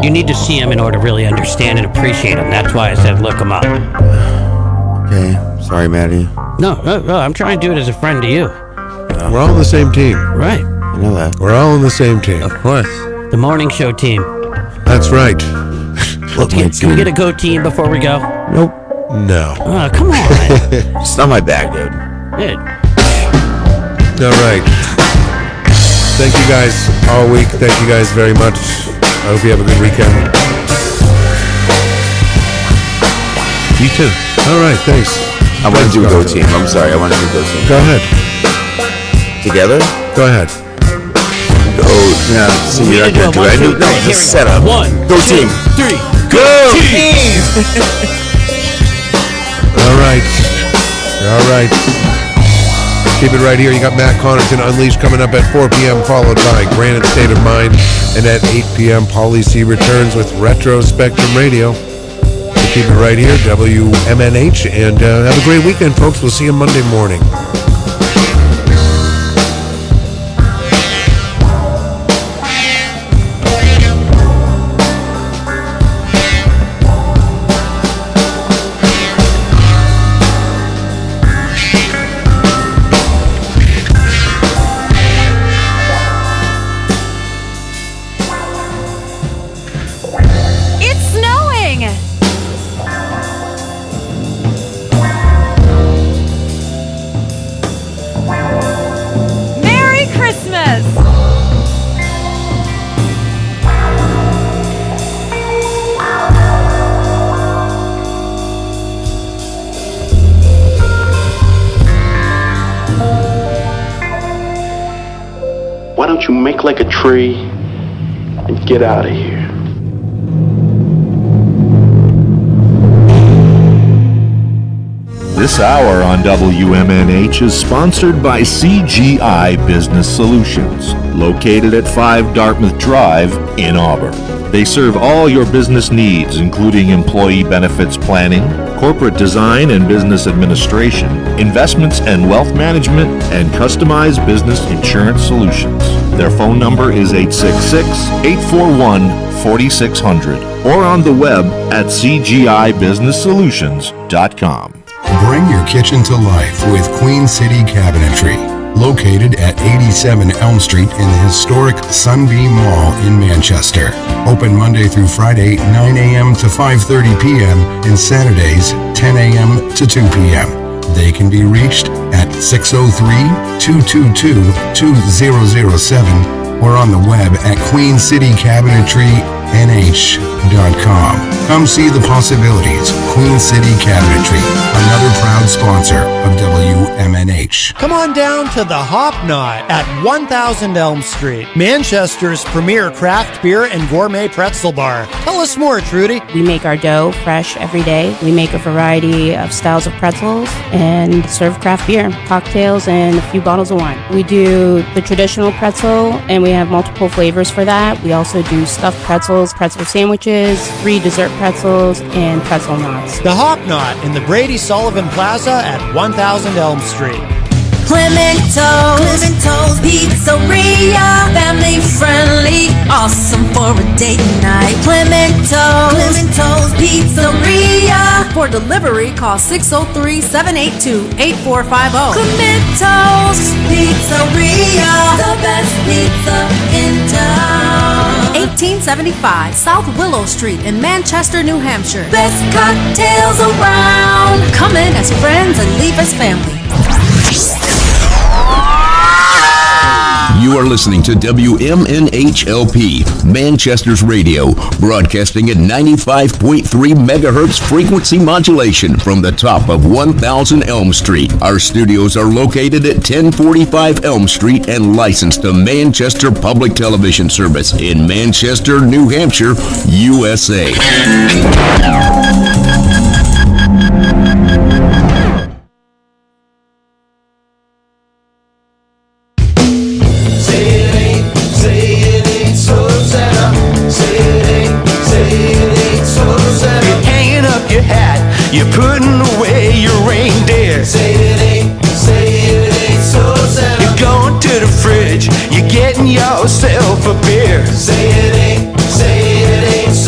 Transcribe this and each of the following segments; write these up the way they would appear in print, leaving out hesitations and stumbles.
You need to see him in order to really understand and appreciate him. That's why I said look him up. Okay, sorry, Maddie. No, I'm trying to do it as a friend to you. We're all on the same team. Right. I know that. We're all on the same team. Of course. The morning show team. That's right. Can we get a go team before we go? Nope. No. Oh, come on. It's not my bag, dude. All right. Thank you guys all week. Thank you guys very much. I hope you have a good weekend. You too. All right, thanks. I want to do go team. I'm sorry. I want to do go team. Go ahead. Together? Go ahead. Go. Yeah. See, you're not going to do it. I knew that was a setup. 1, go 2, team. 3. Go team. All right. All right. Keep it right here. You got Matt Connaughton Unleashed coming up at 4 p.m., followed by Granite State of Mind. And at 8 p.m., Pauly C returns with Retro Spectrum Radio. So keep it right here, WMNH. And have a great weekend, folks. We'll see you Monday morning. Why don't you make like a tree and get out of here? This hour on WMNH is sponsored by CGI Business Solutions, located at 5 Dartmouth Drive in Auburn. They serve all your business needs, including employee benefits planning, corporate design and business administration, investments and wealth management, and customized business insurance solutions. Their phone number is 866-841-4600 or on the web at cgibusinesssolutions.com. Bring your kitchen to life with Queen City Cabinetry, located at 87 Elm Street in the historic Sunbeam Mall in Manchester. Open Monday through Friday, 9 a.m. to 5:30 p.m. and Saturdays, 10 a.m. to 2 p.m. They can be reached at 603-222-2007 or on the web at queencitycabinetrynh.com. Come see the possibilities. Queen City Cabinetry, another proud sponsor of WMNH. Come on down to the Hop Knot at 1000 Elm Street, Manchester's premier craft beer and gourmet pretzel bar. Tell us more, Trudy. We make our dough fresh every day. We make a variety of styles of pretzels and serve craft beer, cocktails, and a few bottles of wine. We do the traditional pretzel, and we have multiple flavors for that. We also do stuffed pretzels, pretzel sandwiches, 3 dessert pretzels, and pretzel knots. The Hop Knot in the Brady Sullivan Plaza at 1000 Elm Street. Clemento's Pizzeria, family friendly, awesome for a date night. Clemento's Pizzeria. For delivery, call 603-782-8450. Clemento's Pizzeria, the best pizza in town. 1875 South Willow Street in Manchester, New Hampshire. Best cocktails around. Come in as friends and leave as family. You are listening to WMNHLP, Manchester's radio, broadcasting at 95.3 megahertz frequency modulation from the top of 1000 Elm Street. Our studios are located at 1045 Elm Street and licensed to Manchester Public Television Service in Manchester, New Hampshire, USA. You're putting away your reindeer. Say it ain't so sad. You're going to the fridge, you're getting yourself a beer. Say it ain't so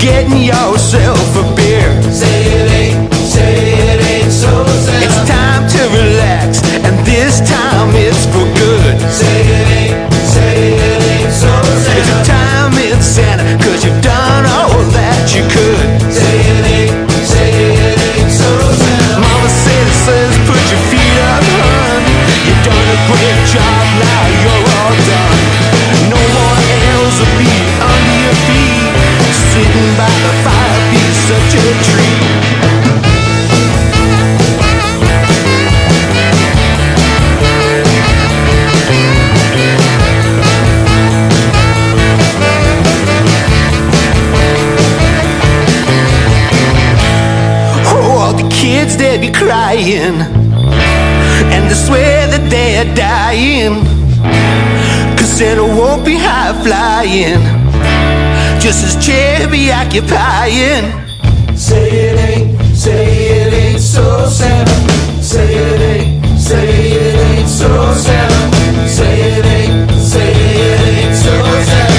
getting yourself a beer. Say it ain't so sad. It's time to relax, and this time it's for good. Say it ain't so sad. It's a time in Santa, 'cause you've done all that you could. Say it ain't so sad. Mama says put your feet up, hun. You've done a great job, now you're all done. No more L's will be under your feet. Sitting by the fire, be such a treat. Kids, they be crying, and they swear that they're dying, 'cause Santa won't be high flying, just as chair be occupying. Say it ain't so Santa. Say it ain't so Santa. Say it ain't so Santa. Say it ain't so Santa.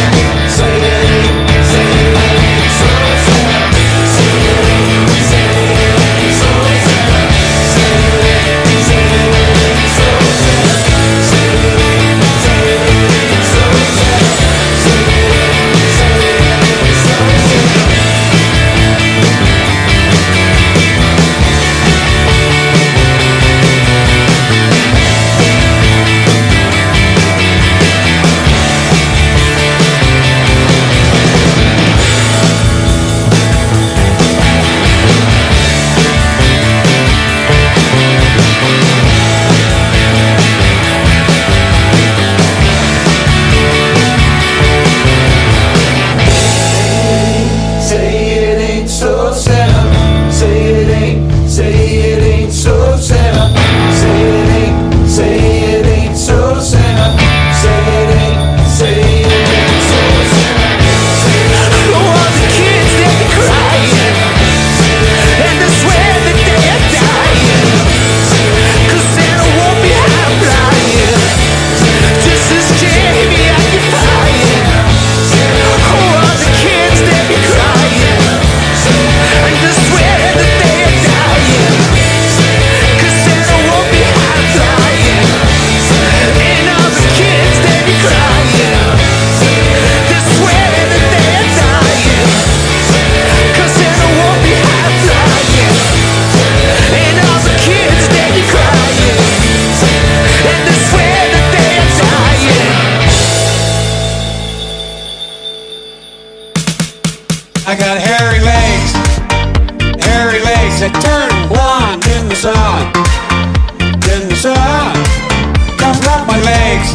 I got hairy legs that turn blonde in the sun. Come rub my legs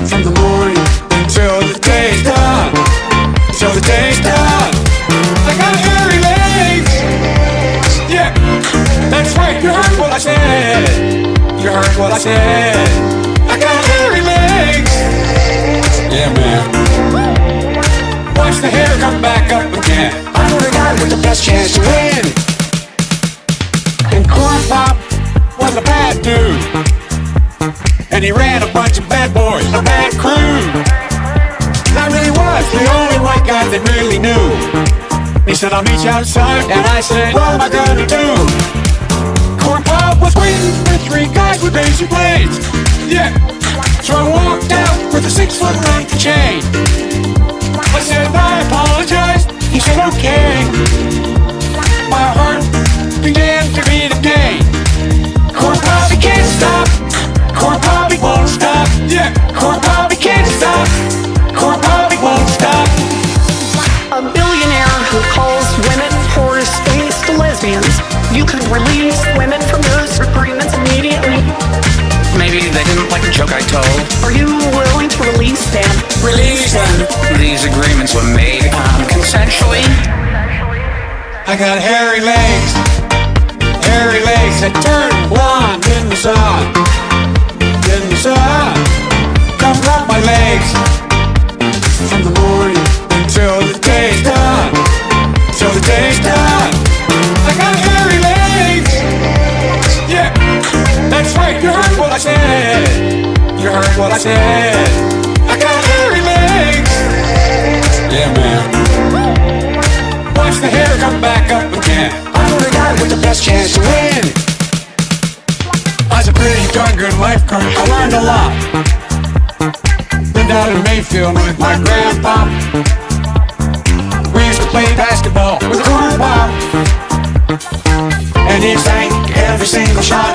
from the morning until the day's done. I got hairy legs. Yeah, that's right. You heard what I said. I got hairy legs. Yeah, man. Watch the hair come back up again. I'm the guy with the best chance to win. And Corn Pop was a bad dude, and he ran a bunch of bad boys, a bad crew. I really was the only white guy that really knew. He said, I'll meet you outside, and I said, what am I gonna do? Corn Pop was waiting for three guys with razor blades. Yeah, so I walked out with a 6-foot length chain. I said, I apologize. He said, okay. My heart began to beat again. Corn Pop, he can't stop. Corn Pop, he won't stop. Yeah, Corn Pop, he can't stop. Corn Pop, he won't stop. A billionaire who calls women whore-faced lesbians. You could release women from those agreements immediately. Maybe they didn't like the joke I told. Are you willing to release them? Release them. These agreements were made consensually. I got hairy legs that turn blonde in the sun. Come rub my legs from the morning until the day's done. I got hairy legs. Yeah, that's right. You heard what I said. I got hairy legs. Yeah, man. Watch the hair come back up again. I'm the guy with the best chance to win. I was a pretty darn good lifeguard. I learned a lot. Been down in Mayfield with my grandpa. We used to play basketball with Corn Pop, and he sank every single shot.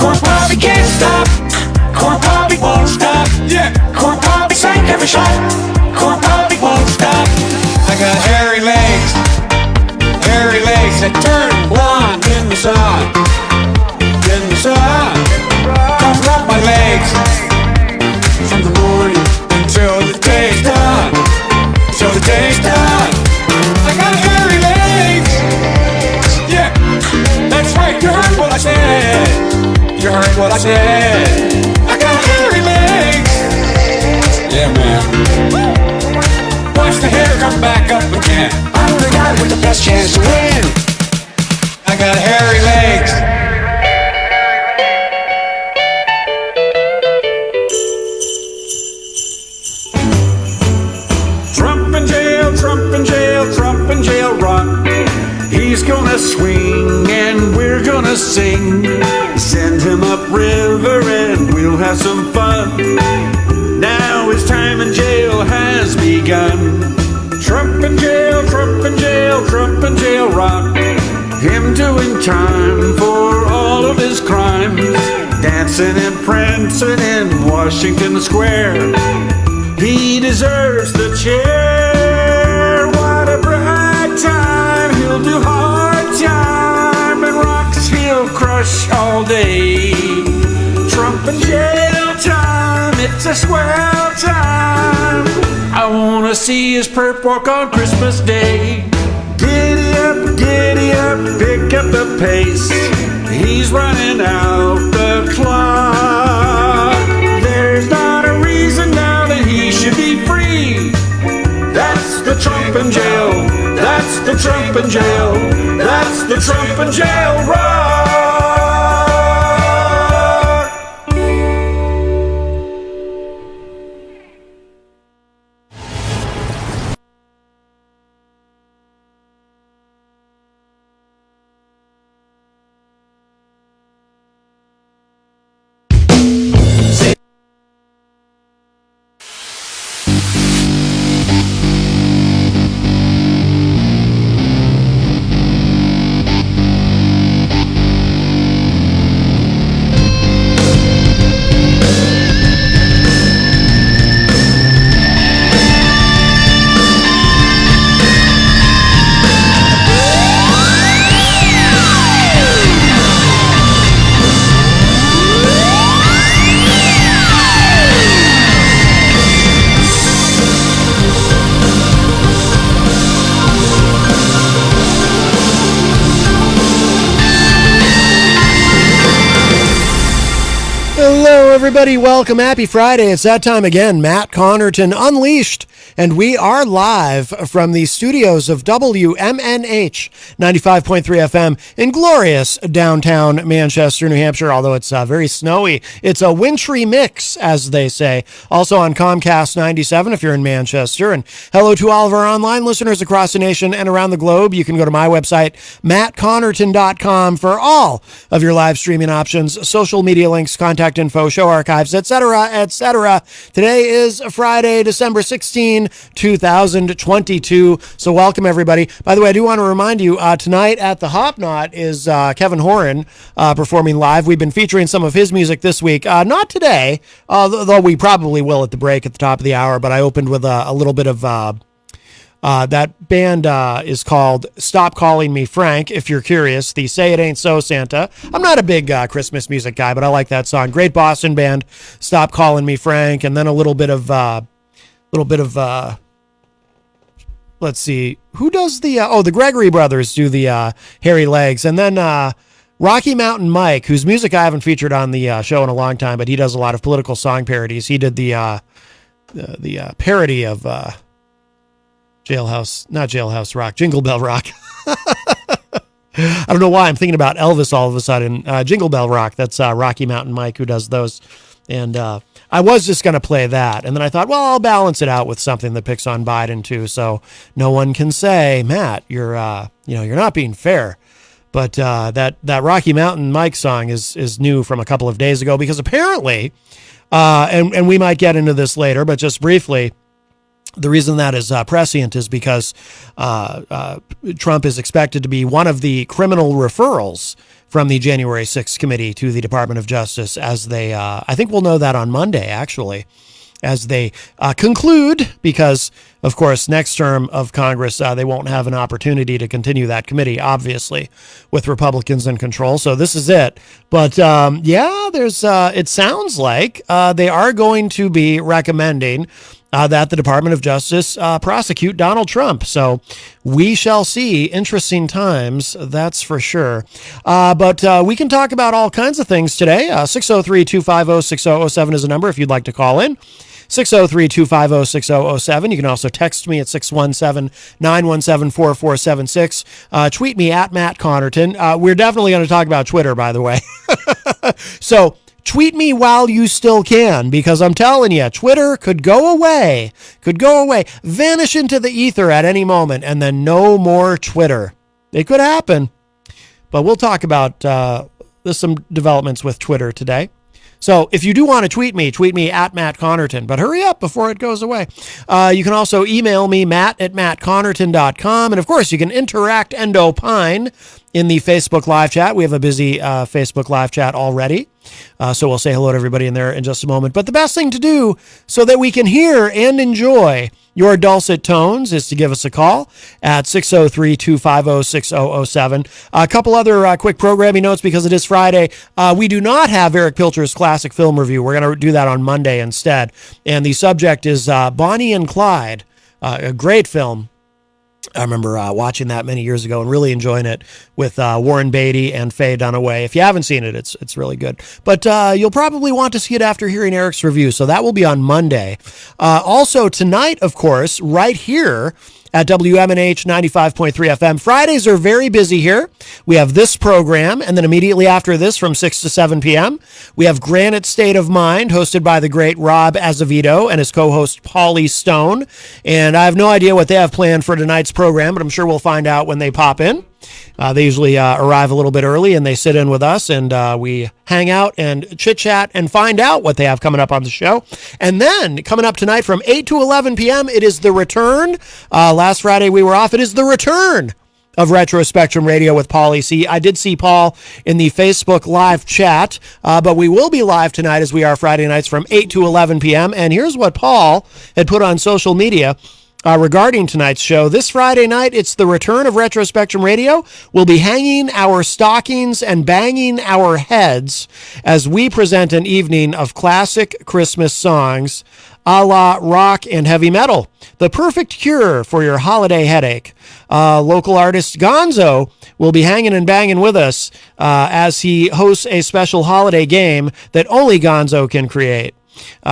Corn Pop, he can't stop. Corn Pop, he won't stop. Yeah, Corn Pop, he sank every shot. Corn Pop, he won't stop. I got hairy legs that turn blonde in the sun. In the sun, don't rub my legs from the morning until the day's done. Till the day's done. I got hairy legs. Yeah, that's right. You heard what I said. You heard what I said. I got hairy legs. Yeah, man. Watch the hair come back up again. I'm the guy with the best chance to win. I got hairy legs. Trump in jail, Trump in jail, Trump in jail, rock. He's gonna swing and we're gonna sing. Send him upriver and we'll have some fun. Now his time in jail has begun. Trump in jail, Trump in jail, Trump in jail, rock. Him doing time for all of his crimes. Dancing and prancing in Washington Square. He deserves the chair. What a bright time. He'll do hard time. And rocks he'll crush all day. Trump in jail time. It's a swell time. I wanna see his perp walk on Christmas Day. Giddy up, pick up the pace. He's running out the clock. There's not a reason now that he should be free. That's the Trump in jail. That's the Trump in jail. That's the Trump in jail rock. Everybody, welcome. Happy Friday. It's that time again. Matt Connerton Unleashed, and we are live from the studios of WMNH 95.3 FM in glorious downtown Manchester, New Hampshire, although it's very snowy. It's a wintry mix, as they say. Also on Comcast 97 if you're in Manchester. And hello to all of our online listeners across the nation and around the globe. You can go to my website, mattconnerton.com, for all of your live streaming options, social media links, contact info, show archives, etc., etc. Today is Friday, December 16, 2022. So welcome, everybody. By the way, I do want to remind you, tonight at the Hop Knot is Kevin Horan performing live. We've been featuring some of his music this week. Not today, though we probably will at the break at the top of the hour, but I opened with a little bit of... that band is called Stop Calling Me Frank, if you're curious. The Say It Ain't So Santa. I'm not a big Christmas music guy, but I like that song. Great Boston band, Stop Calling Me Frank, and then a little bit of let's see, who does the the Gregory Brothers do the Hairy Legs, and then Rocky Mountain Mike, whose music I haven't featured on the show in a long time, but he does a lot of political song parodies. He did the parody of Jailhouse Rock, Jingle Bell Rock. I don't know why I'm thinking about Elvis all of a sudden. Jingle Bell Rock. That's Rocky Mountain Mike who does those. And I was just going to play that. And then I thought, well, I'll balance it out with something that picks on Biden too. So no one can say, Matt, you're not being fair. But that Rocky Mountain Mike song is new from a couple of days ago, because apparently, and we might get into this later, but just briefly, the reason that is prescient is because Trump is expected to be one of the criminal referrals from the January 6th committee to the Department of Justice, as they, I think we'll know that on Monday, actually, as they conclude, because, of course, next term of Congress, they won't have an opportunity to continue that committee, obviously, with Republicans in control. So this is it. But there's, it sounds like they are going to be recommending that the Department of Justice prosecute Donald Trump. So we shall see. Interesting times, that's for sure. But we can talk about all kinds of things today. 603-250-6007 is a number if you'd like to call in. 603-250-6007. You can also text me at 617-917-4476. Tweet me at Matt Connerton. We're definitely going to talk about Twitter, by the way. So tweet me while you still can, because I'm telling you, Twitter could go away, vanish into the ether at any moment, and then no more Twitter. It could happen. But we'll talk about there's some developments with Twitter today. So if you do want to tweet me at Matt Connerton, but hurry up before it goes away. You can also email me, matt@mattconnerton.com. And of course, you can interact and opine in the Facebook live chat. We have a busy Facebook live chat already. So we'll say hello to everybody in there in just a moment. But the best thing to do so that we can hear and enjoy your dulcet tones is to give us a call at 603-250-6007. A couple other quick programming notes, because it is Friday. We do not have Eric Pilcher's classic film review. We're going to do that on Monday instead. And the subject is Bonnie and Clyde, a great film. I remember watching that many years ago and really enjoying it with Warren Beatty and Faye Dunaway. If you haven't seen it, it's really good. But you'll probably want to see it after hearing Eric's review, so that will be on Monday. Also, tonight, of course, right here at WMNH 95.3 FM. Fridays are very busy here. We have this program, and then immediately after this from 6 to 7 p.m., we have Granite State of Mind, hosted by the great Rob Azevedo and his co-host Paulie Stone. And I have no idea what they have planned for tonight's program, but I'm sure we'll find out when they pop in. They usually arrive a little bit early, and they sit in with us, and we hang out and chit-chat and find out what they have coming up on the show. And then, coming up tonight from 8 to 11 p.m., it is the return. Last Friday we were off. It is the return of Retro Spectrum Radio with Paulie C. I did see Paul in the Facebook live chat, but we will be live tonight, as we are Friday nights, from 8 to 11 p.m. And here's what Paul had put on social media regarding tonight's show. This Friday night, it's the return of Retro Spectrum Radio. We'll be hanging our stockings and banging our heads as we present an evening of classic Christmas songs a la rock and heavy metal. The perfect cure for your holiday headache. Local artist Gonzo will be hanging and banging with us as he hosts a special holiday game that only Gonzo can create.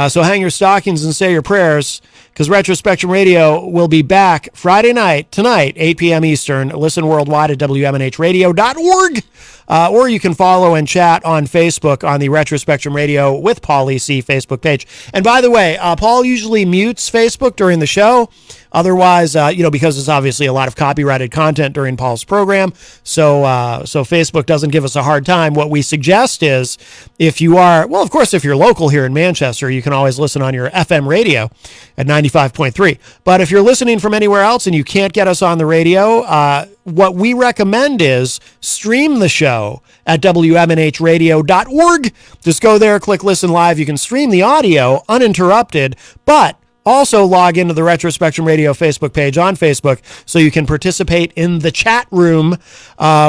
So hang your stockings and say your prayers, because Retro Spectrum Radio will be back Friday night, tonight, 8 p.m. Eastern. Listen worldwide at WMNHradio.org. Or you can follow and chat on Facebook on the Retro Spectrum Radio with Paulie C Facebook page. And by the way, Paul usually mutes Facebook during the show. Otherwise, because it's obviously a lot of copyrighted content during Paul's program, so Facebook doesn't give us a hard time. What we suggest is, if you are, well, of course, if you're local here in Manchester, you can always listen on your FM radio at 95.3. But if you're listening from anywhere else and you can't get us on the radio, what we recommend is stream the show at WMNHradio.org. Just go there, click listen live. You can stream the audio uninterrupted, but also log into the Retro Spectrum Radio Facebook page on Facebook so you can participate in the chat room.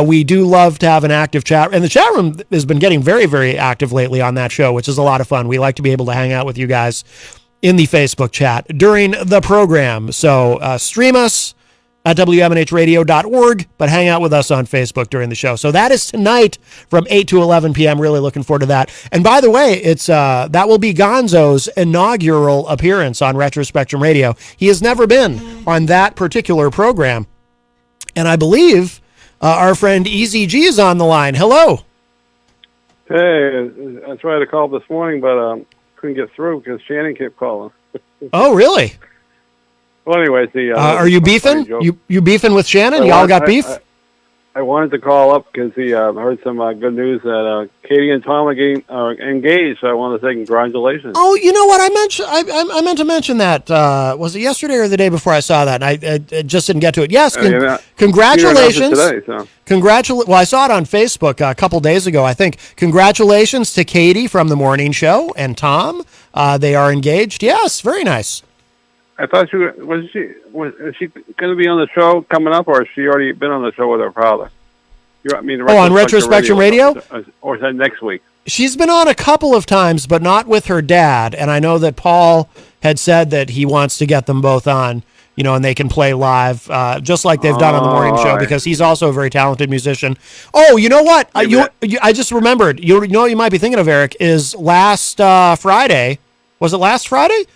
We do love to have an active chat, and the chat room has been getting very, very active lately on that show, which is a lot of fun. We like to be able to hang out with you guys in the Facebook chat during the program. So stream us at WMNHradio.org, but hang out with us on Facebook during the show. So that is tonight from 8 to 11 p.m. Really looking forward to that. And by the way, it's that will be Gonzo's inaugural appearance on Retro Spectrum Radio. He has never been on that particular program. And I believe our friend Easy G is on the line. Hello. Hey, I tried to call this morning, but couldn't get through because Shannon kept calling. Oh, really? Well, anyways, Are you beefing? You beefing with Shannon? Y'all got beef? I wanted to call up because he heard some good news that Katie and Tom are engaged. So I want to say congratulations. Oh, you know what? I meant to mention that. Was it yesterday or the day before I saw that? I just didn't get to it. Yes, congratulations. Today, so. Well, I saw it on Facebook a couple days ago, I think. Congratulations to Katie from the morning show and Tom. They are engaged. Yes, very nice. I thought was she going to be on the show coming up, or has she already been on the show with her father? On Retro Spectrum Radio? Or is that next week? She's been on a couple of times, but not with her dad. And I know that Paul had said that he wants to get them both on, and they can play live, just like they've done on the morning show, because he's also a very talented musician. Oh, you know what? I just remembered. You know what you might be thinking of, Eric, is last Friday. Was it last Friday?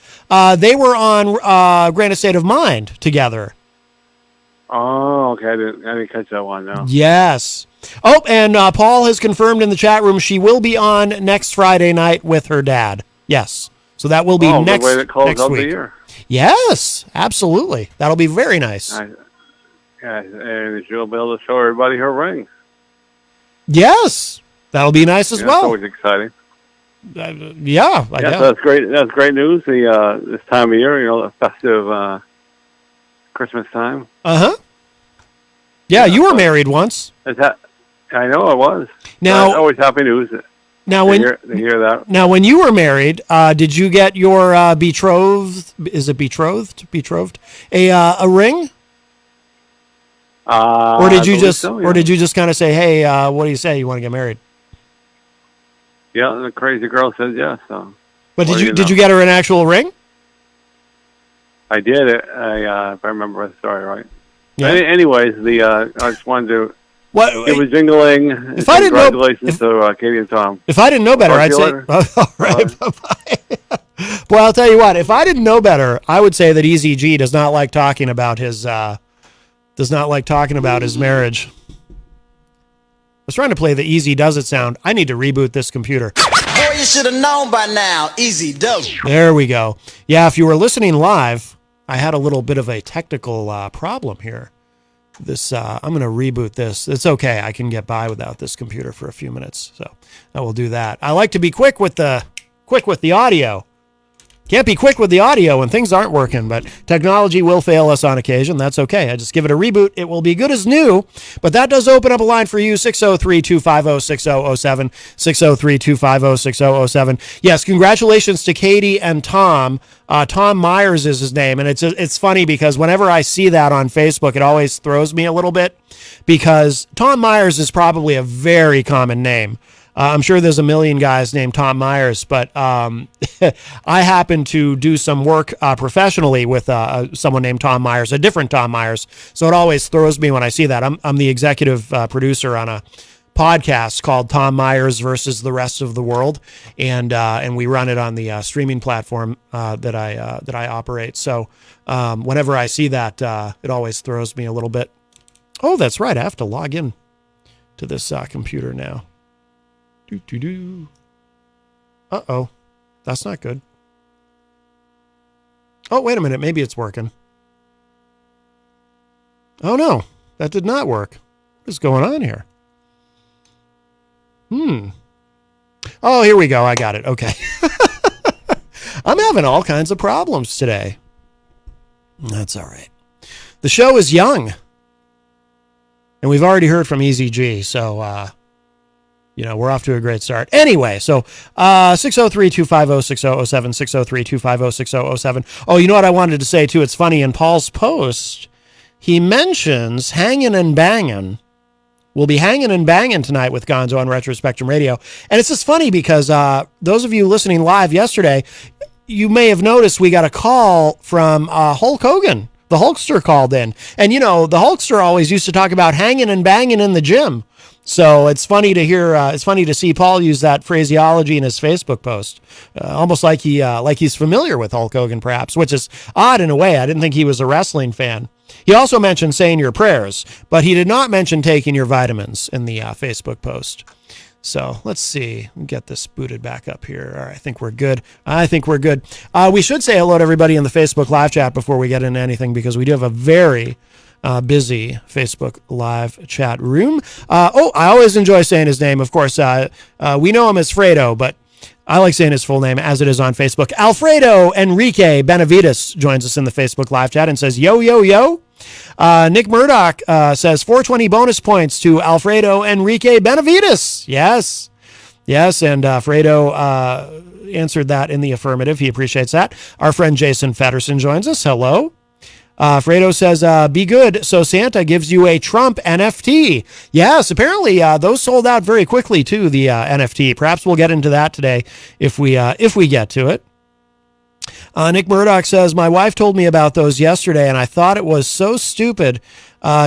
They were on Granite State of Mind together. Oh, okay. I didn't catch that one, no. Yes. Oh, and Paul has confirmed in the chat room she will be on next Friday night with her dad. Yes. So that will be next week. The year. Yes, absolutely. That'll be very nice. And she'll be able to show everybody her ring. Yes. That'll be nice as well. That's always exciting. Yeah, so that's great. That's great news. This time of year, the festive Christmas time. Yeah, you were married once. I know I was. Now, that's always happy news. Now, to hear that. Now, when you were married, did you get your betrothed? Is it betrothed? A ring? Or did you just? So, yeah. Or did you just kind of say, "Hey, what do you say? You want to get married?" Yeah, the crazy girl said yes. So. But did you get her an actual ring? I did it. If I remember the story right. Yeah. Anyways, I just wanted to. It was jingling. If I didn't know, congratulations to Katie and Tom. If I didn't know better, I'd say, all right, bye-bye. Boy, I'll tell you what. If I didn't know better, I would say that Easy G does not like talking about his marriage. I was trying to play the Easy Does It sound. I need to reboot this computer. Boy, you should have known by now. Easy does it. There we go. Yeah, if you were listening live, I had a little bit of a technical problem here. I'm going to reboot this. It's okay. I can get by without this computer for a few minutes. So I will do that. I like to be quick with the audio. Can't be quick with the audio when things aren't working, but technology will fail us on occasion. That's okay. I just give it a reboot. It will be good as new, but that does open up a line for you, 603-250-6007, 603-250-6007. Yes, congratulations to Katie and Tom. Tom Myers is his name, and it's funny because whenever I see that on Facebook, it always throws me a little bit because Tom Myers is probably a very common name. I'm sure there's a million guys named Tom Myers, but I happen to do some work professionally with someone named Tom Myers, a different Tom Myers. So it always throws me when I see that. I'm the executive producer on a podcast called Tom Myers versus the Rest of the World, and we run it on the streaming platform that I operate. So whenever I see that, it always throws me a little bit. Oh, that's right. I have to log in to this computer now. Uh-oh. That's not good. Oh, wait a minute. Maybe it's working. Oh, no. That did not work. What is going on here? Oh, here we go. I got it. Okay. I'm having all kinds of problems today. That's all right. The show is young. And we've already heard from Easy G, so... we're off to a great start. Anyway, so 603-250-6007, 603-250-6007. Oh, you know what I wanted to say, too? It's funny. In Paul's post, he mentions hanging and banging. We'll be hanging and banging tonight with Gonzo on Retro Spectrum Radio. And it's just funny because those of you listening live yesterday, you may have noticed we got a call from Hulk Hogan. The Hulkster called in. And, the Hulkster always used to talk about hanging and banging in the gym. So it's funny to hear. It's funny to see Paul use that phraseology in his Facebook post, almost like he's familiar with Hulk Hogan, perhaps, which is odd in a way. I didn't think he was a wrestling fan. He also mentioned saying your prayers, but he did not mention taking your vitamins in the Facebook post. So let's see. Get this booted back up here. All right, I think we're good. We should say hello to everybody in the Facebook live chat before we get into anything, because we do have a very busy Facebook live chat room. I always enjoy saying his name. Of course, we know him as Fredo, but I like saying his full name as it is on Facebook. Alfredo Enrique Benavides joins us in the Facebook live chat and says, yo, yo, yo. Nick Murdoch says 420 bonus points to Alfredo Enrique Benavides. Yes, and Fredo answered that in the affirmative. He appreciates that. Our friend Jason Fedderson joins us. Hello. Fredo says, be good, so Santa gives you a Trump NFT. Yes, apparently those sold out very quickly too, the NFT. Perhaps we'll get into that today if we get to it. Nick Murdoch says, my wife told me about those yesterday, and I thought it was so stupid.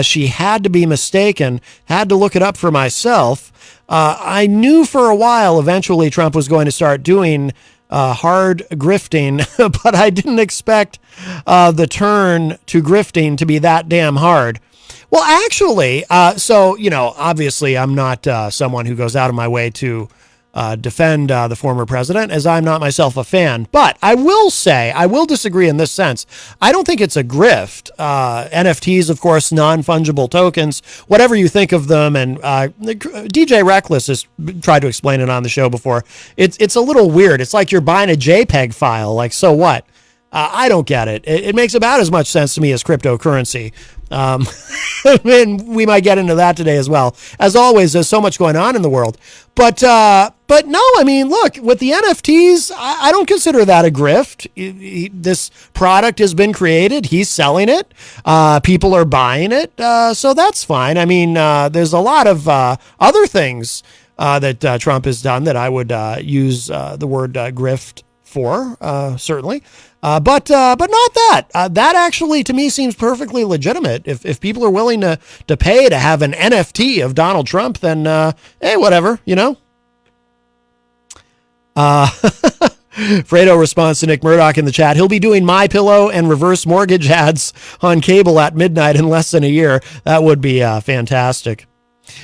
She had to be mistaken, had to look it up for myself. I knew for a while eventually Trump was going to start doing hard grifting, but I didn't expect the turn to grifting to be that damn hard. Well, actually, obviously I'm not someone who goes out of my way to defend the former president, as I'm not myself a fan. But I will say, I will disagree in this sense. I don't think it's a grift. NFTs, of course, non-fungible tokens, whatever you think of them. And DJ Reckless has tried to explain it on the show before. It's a little weird. It's like you're buying a JPEG file. Like, so what? I don't get it. It makes about as much sense to me as cryptocurrency. And we might get into that today as well. As always, there's so much going on in the world. But no, I mean, look, with the NFTs, I don't consider that a grift. This product has been created. He's selling it. People are buying it. So that's fine. I mean, there's a lot of other things that Trump has done that I would use the word grift for, certainly. But not that. That actually, to me, seems perfectly legitimate. If people are willing to pay to have an NFT of Donald Trump, then, hey, whatever, you know? Fredo responds to Nick Murdoch in the chat. He'll be doing MyPillow and reverse mortgage ads on cable at midnight in less than a year. That would be fantastic.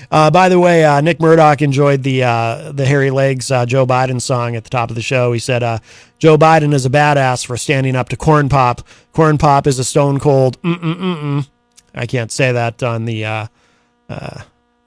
By the way, Nick Murdoch enjoyed the Hairy Legs Joe Biden song at the top of the show. He said, Joe Biden is a badass for standing up to Corn Pop. Corn Pop is a stone cold I can't say that on the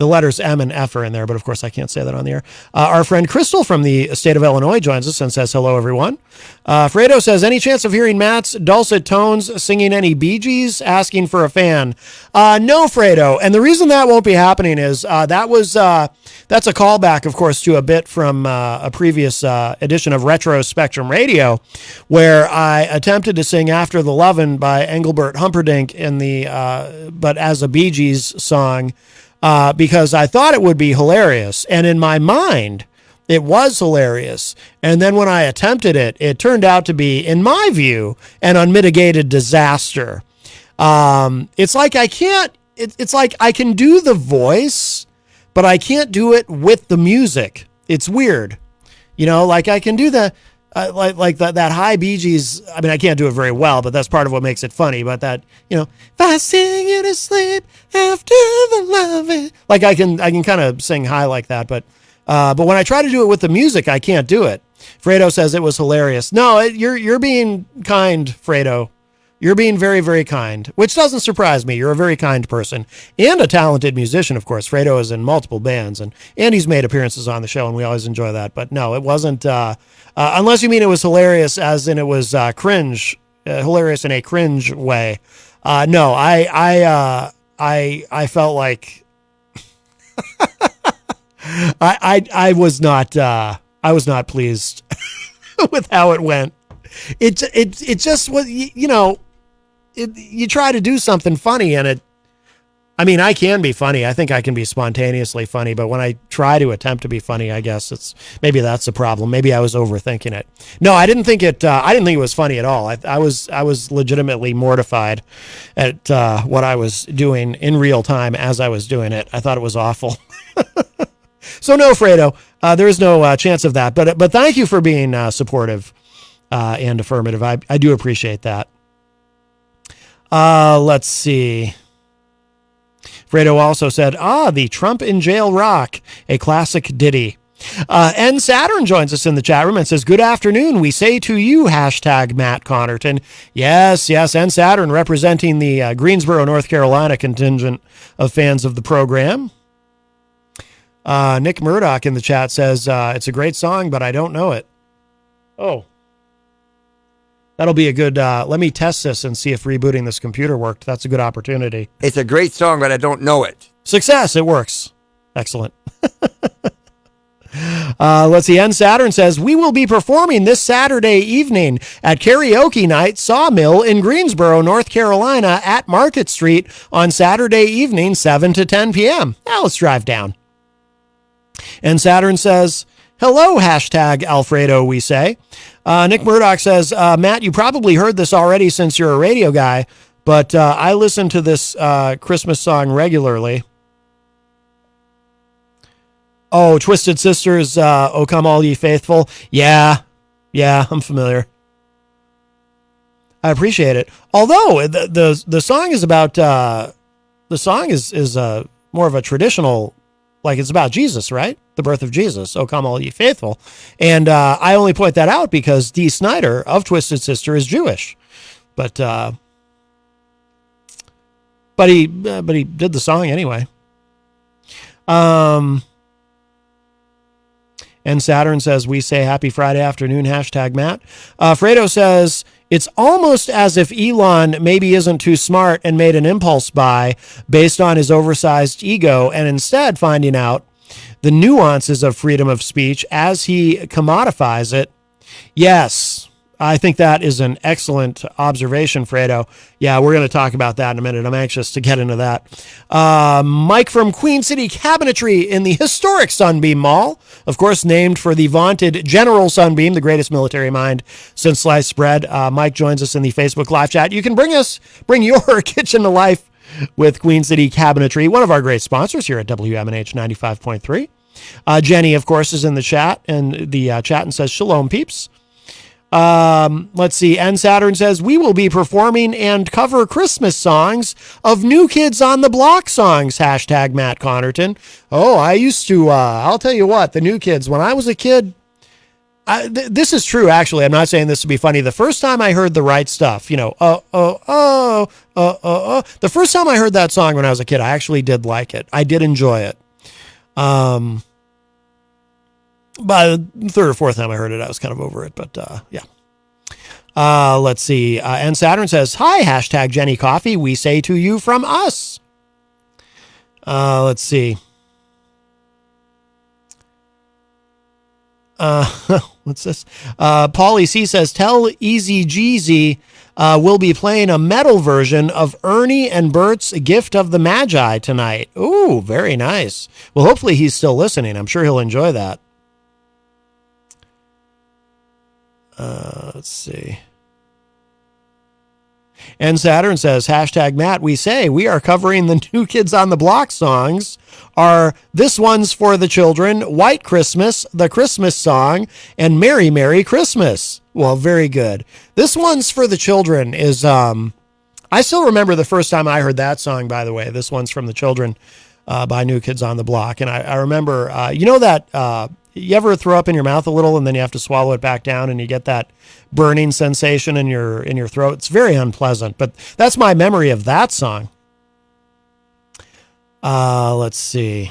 letters M and F are in there, but of course I can't say that on the air. Our friend Crystal from the state of Illinois joins us and says, hello, everyone. Fredo says, any chance of hearing Matt's dulcet tones singing any Bee Gees, asking for a fan? No, Fredo. And the reason that won't be happening is that's a callback, of course, to a bit from a previous edition of Retro Spectrum Radio, where I attempted to sing After the Lovin' by Engelbert Humperdinck in the but as a Bee Gees song, because I thought it would be hilarious. And in my mind, it was hilarious. And then when I attempted it, it turned out to be, in my view, an unmitigated disaster. It's like I can do the voice, but I can't do it with the music. It's weird. You know, like I can do the, like that high Bee Gees. I mean, I can't do it very well, but that's part of what makes it funny. But that, you know, if I sing you to sleep after the loving, like I can kind of sing high like that. But when I try to do it with the music, I can't do it. Fredo says it was hilarious. No, you're being kind, Fredo. You're being very, very kind, which doesn't surprise me. You're a very kind person and a talented musician, of course. Fredo is in multiple bands, and he's made appearances on the show, and we always enjoy that. But no, it wasn't, unless you mean it was hilarious, as in it was cringe, hilarious in a cringe way. No, I felt like I was not pleased with how it went. It just was, you know, you try to do something funny and I can be funny. I think I can be spontaneously funny, but when I try to attempt to be funny, I guess maybe that's the problem. Maybe I was overthinking it. No, I didn't think it was funny at all. I was legitimately mortified at what I was doing in real time as I was doing it. I thought it was awful. So no, Fredo, there is no chance of that, but thank you for being supportive and affirmative. I do appreciate that. Let's see. Fredo also said, the Trump in Jail Rock, a classic ditty. And Saturn joins us in the chat room and says, good afternoon. We say to you, hashtag Matt Connerton. Yes, and Saturn representing the Greensboro, North Carolina contingent of fans of the program. Nick Murdoch in the chat says, it's a great song, but I don't know it. Oh. That'll be a good, let me test this and see if rebooting this computer worked. That's a good opportunity. It's a great song, but I don't know it. Success, it works. Excellent. Let's see. N Saturn says, we will be performing this Saturday evening at Karaoke Night Sawmill in Greensboro, North Carolina at Market Street on Saturday evening, 7 to 10 p.m. Now let's drive down. And Saturn says, hello, hashtag Alfredo, we say. Nick Murdoch says, Matt, you probably heard this already since you're a radio guy, but I listen to this Christmas song regularly. Oh, Twisted Sisters, O Come All Ye Faithful. Yeah, I'm familiar. I appreciate it. Although the song is about, the song is more of a traditional, like it's about Jesus, right? The birth of Jesus, O Come All Ye Faithful. And I only point that out because Dee Snider of Twisted Sister is Jewish. But he did the song anyway. And Saturn says, we say happy Friday afternoon, hashtag Matt. Fredo says, it's almost as if Elon maybe isn't too smart and made an impulse buy based on his oversized ego and instead finding out the nuances of freedom of speech as he commodifies it. Yes, I think that is an excellent observation, Fredo. Yeah, we're going to talk about that in a minute. I'm anxious to get into that. Mike from Queen City Cabinetry in the historic Sunbeam Mall, of course, named for the vaunted General Sunbeam, the greatest military mind since sliced bread. Mike joins us in the Facebook live chat. You can bring your kitchen to life with Queen City Cabinetry, one of our great sponsors here at WMNH 95.3. Jenny, of course, is in the chat and says, Shalom, peeps. Let's see. N Saturn says, we will be performing and cover Christmas songs of New Kids on the Block songs, hashtag Matt Connerton. Oh, I used to, I'll tell you what, the New Kids, when I was a kid, this is true, actually. I'm not saying this to be funny. The first time I heard The Right Stuff, the first time I heard that song when I was a kid, I actually did like it. I did enjoy it. By the third or fourth time I heard it, I was kind of over it, but yeah. Let's see. And Saturn says, hi, hashtag Jenny Coffee. We say to you from us. Let's see. What's this? Paulie C says, tell Easy Jeezy we'll be playing a metal version of Ernie and Bert's Gift of the Magi tonight. Ooh, very nice. Well, hopefully he's still listening. I'm sure he'll enjoy that. Let's see. And Saturn says, hashtag Matt, we say we are covering the New Kids on the Block songs are This One's for the Children, White Christmas, The Christmas Song, and Merry Merry Christmas. Well, very good. This One's for the Children is, I still remember the first time I heard that song, by the way. This One's from the Children by New Kids on the Block. And I remember, that, you ever throw up in your mouth a little and then you have to swallow it back down and you get that burning sensation in your throat? It's very unpleasant, but that's my memory of that song. Let's see.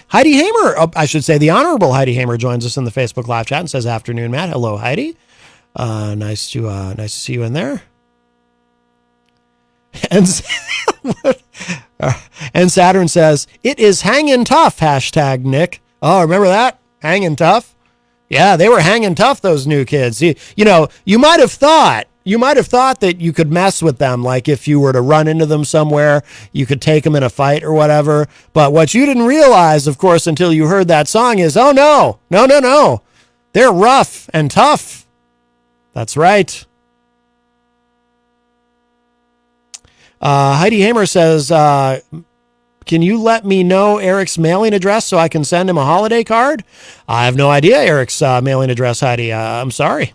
Heidi Hamer, I should say the Honorable Heidi Hamer joins us in the Facebook live chat and says, afternoon, Matt. Hello, Heidi. Nice to see you in there. And Saturn says, it is hanging tough, hashtag Nick. Oh, remember that? Hanging tough? Yeah, they were hanging tough, those New Kids. You might have thought that you could mess with them, like if you were to run into them somewhere, you could take them in a fight or whatever. But what you didn't realize, of course, until you heard that song is, oh, no. They're rough and tough. That's right. Heidi Hamer says, can you let me know Eric's mailing address so I can send him a holiday card? I have no idea Eric's mailing address, Heidi. I'm sorry.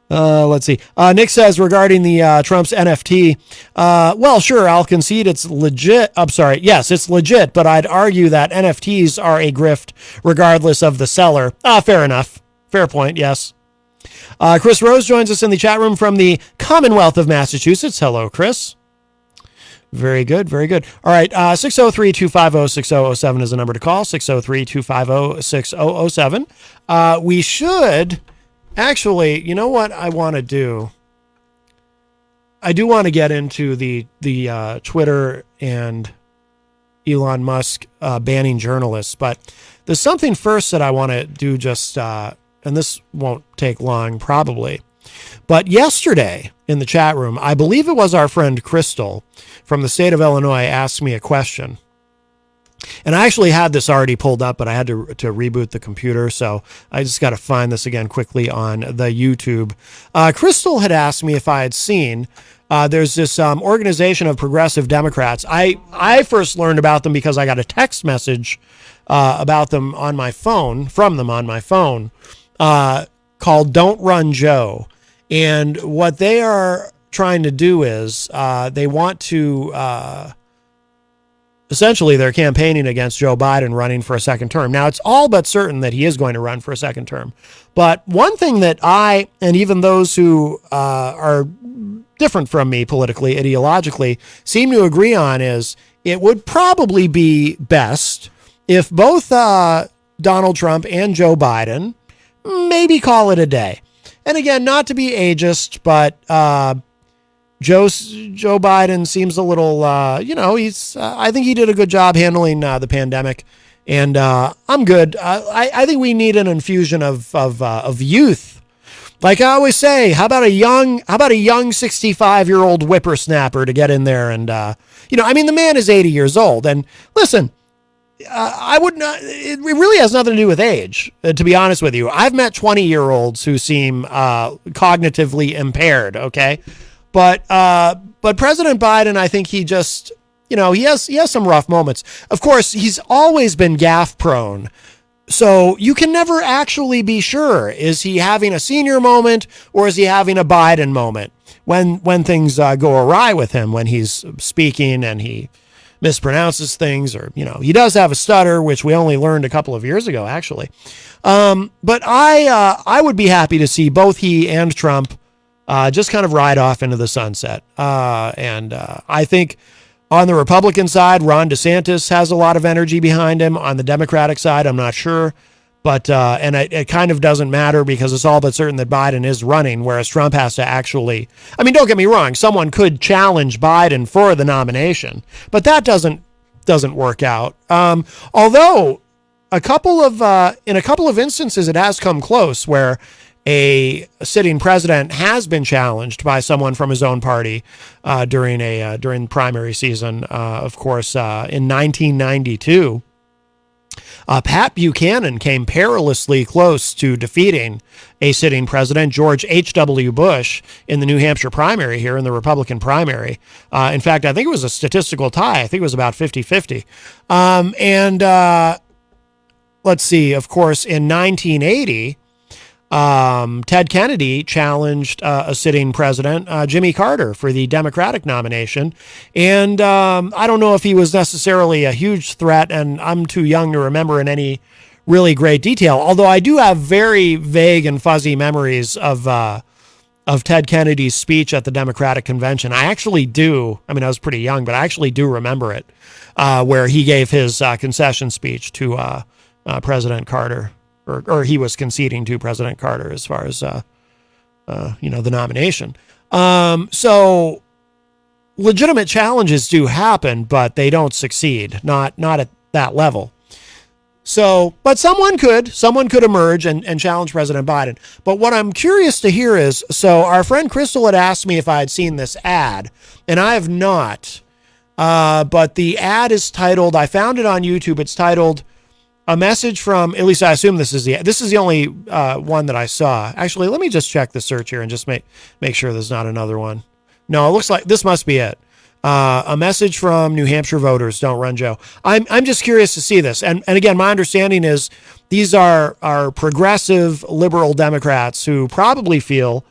Let's see. Nick says regarding the Trump's NFT, well, sure, I'll concede it's legit. I'm sorry. Yes, it's legit, but I'd argue that NFTs are a grift regardless of the seller. Fair enough. Fair point. Yes. Chris Rose joins us in the chat room from the Commonwealth of Massachusetts. Hello, Chris. Very good. Very good. All right. 603-250-6007 is the number to call. 603-250-6007. We should actually, you know what I want to do? I do want to get into the Twitter and Elon Musk banning journalists, but there's something first that I want to do just, and this won't take long probably. But yesterday in the chat room, I believe it was our friend Crystal from the state of Illinois asked me a question. And I actually had this already pulled up, but I had to reboot the computer. So I just got to find this again quickly on the YouTube. Crystal had asked me if I had seen, there's this organization of progressive Democrats. I first learned about them because I got a text message about them on my phone, from them on my phone, called Don't Run Joe. And what they are trying to do is they want to... essentially, they're campaigning against Joe Biden running for a second term. Now, it's all but certain that he is going to run for a second term. But one thing that I, and even those who are different from me politically, ideologically, seem to agree on is it would probably be best if both Donald Trump and Joe Biden maybe call it a day. And again, not to be ageist, but... Joe Biden seems a little, he's, I think he did a good job handling the pandemic, and I'm good. I think we need an infusion of youth. Like I always say, how about a young 65-year-old whippersnapper to get in there and, the man is 80 years old. And listen, I would not, it really has nothing to do with age, to be honest with you. I've met 20-year-olds who seem cognitively impaired, okay? But President Biden, I think he just, he has some rough moments. Of course, he's always been gaffe prone. So you can never actually be sure. Is he having a senior moment or is he having a Biden moment when things go awry with him, when he's speaking and he mispronounces things, or, he does have a stutter, which we only learned a couple of years ago, actually. But I would be happy to see both he and Trump just kind of ride off into the sunset. And I think on the Republican side, Ron DeSantis has a lot of energy behind him. On the Democratic side, I'm not sure. But and it kind of doesn't matter because it's all but certain that Biden is running, whereas Trump has to actually... don't get me wrong. Someone could challenge Biden for the nomination, but that doesn't work out. Although in a couple of instances, it has come close where a sitting president has been challenged by someone from his own party during primary season. Of course, in 1992, Pat Buchanan came perilously close to defeating a sitting president, George H.W. Bush, in the New Hampshire primary here, in the Republican primary. In fact, I think it was a statistical tie. I think it was about 50-50. Let's see, of course, in 1980, Ted Kennedy challenged a sitting president, Jimmy Carter, for the Democratic nomination. And I don't know if he was necessarily a huge threat, and I'm too young to remember in any really great detail, although I do have very vague and fuzzy memories of Ted Kennedy's speech at the Democratic convention. I actually do. I was pretty young, but I actually do remember it, where he gave his concession speech to President Carter. Or he was conceding to President Carter as far as, the nomination. So legitimate challenges do happen, but they don't succeed, not at that level. So, but someone could emerge and challenge President Biden. But what I'm curious to hear is, so our friend Crystal had asked me if I had seen this ad, and I have not. But the ad is titled, I found it on YouTube, it's titled, a message from, at least I assume this is the only one that I saw. Actually, let me just check the search here and just make sure there's not another one. No, it looks like this must be it. A message from New Hampshire voters, don't run Joe. I'm just curious to see this. And again, my understanding is these are progressive liberal Democrats who probably feel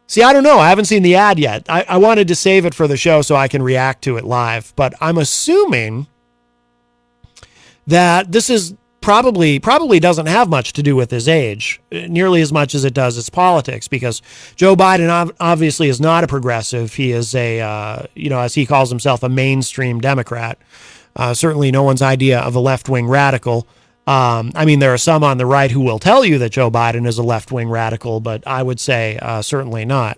See, I don't know. I haven't seen the ad yet. I wanted to save it for the show so I can react to it live, but I'm assuming that this is probably doesn't have much to do with his age, nearly as much as it does its politics, because Joe Biden obviously is not a progressive. He is a, as he calls himself, a mainstream Democrat. Certainly no one's idea of a left-wing radical. I mean, there are some on the right who will tell you that Joe Biden is a left-wing radical, but I would say certainly not.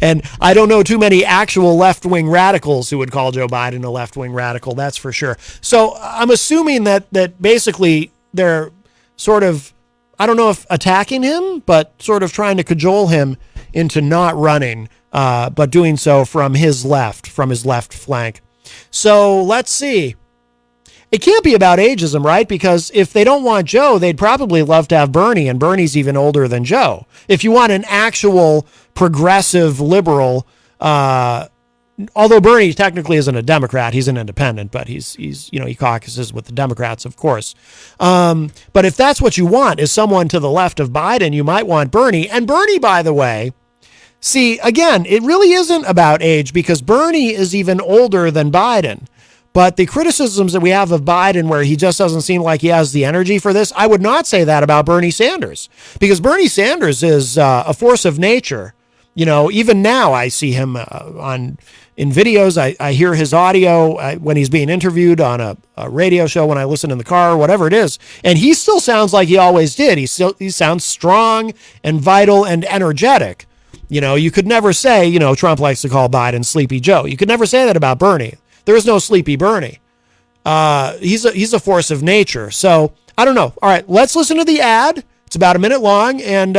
And I don't know too many actual left-wing radicals who would call Joe Biden a left-wing radical, that's for sure. So I'm assuming that basically they're sort of, I don't know if attacking him, but sort of trying to cajole him into not running, but doing so from his left flank. So let's see. It can't be about ageism, right? Because if they don't want Joe, they'd probably love to have Bernie, and Bernie's even older than Joe. If you want an actual progressive liberal, although Bernie technically isn't a Democrat, he's an independent, but he's he caucuses with the Democrats, of course. But if that's what you want, is someone to the left of Biden, you might want Bernie. And Bernie, by the way, see, again, it really isn't about age, because Bernie is even older than Biden. But the criticisms that we have of Biden, where he just doesn't seem like he has the energy for this, I would not say that about Bernie Sanders, because Bernie Sanders is a force of nature. Even now I see him in videos. I hear his audio when he's being interviewed on a radio show, when I listen in the car, whatever it is. And he still sounds like he always did. He sounds strong and vital and energetic. You could never say, Trump likes to call Biden Sleepy Joe. You could never say that about Bernie. There is no Sleepy Bernie. He's a force of nature. So I don't know. All right, let's listen to the ad. It's about a minute long, and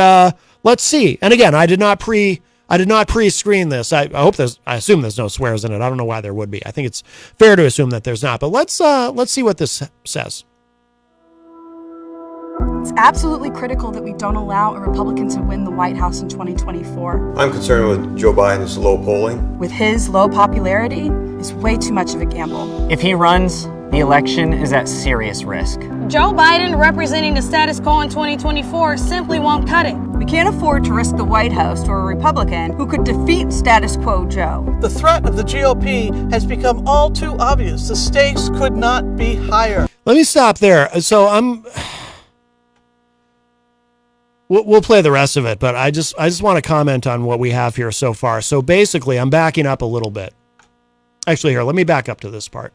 let's see. And again, I did not pre-screen this. I assume there's no swears in it. I don't know why there would be. I think it's fair to assume that there's not. But let's see what this says. It's absolutely critical that we don't allow a Republican to win the White House in 2024. I'm concerned with Joe Biden's low polling. With his low popularity, it's way too much of a gamble. If he runs, the election is at serious risk. Joe Biden representing the status quo in 2024 simply won't cut it. We can't afford to risk the White House to a Republican who could defeat status quo Joe. The threat of the GOP has become all too obvious. The stakes could not be higher. Let me stop there. So we'll play the rest of it, but I just want to comment on what we have here so far. So basically, I'm backing up a little bit. Actually, here, let me back up to this part.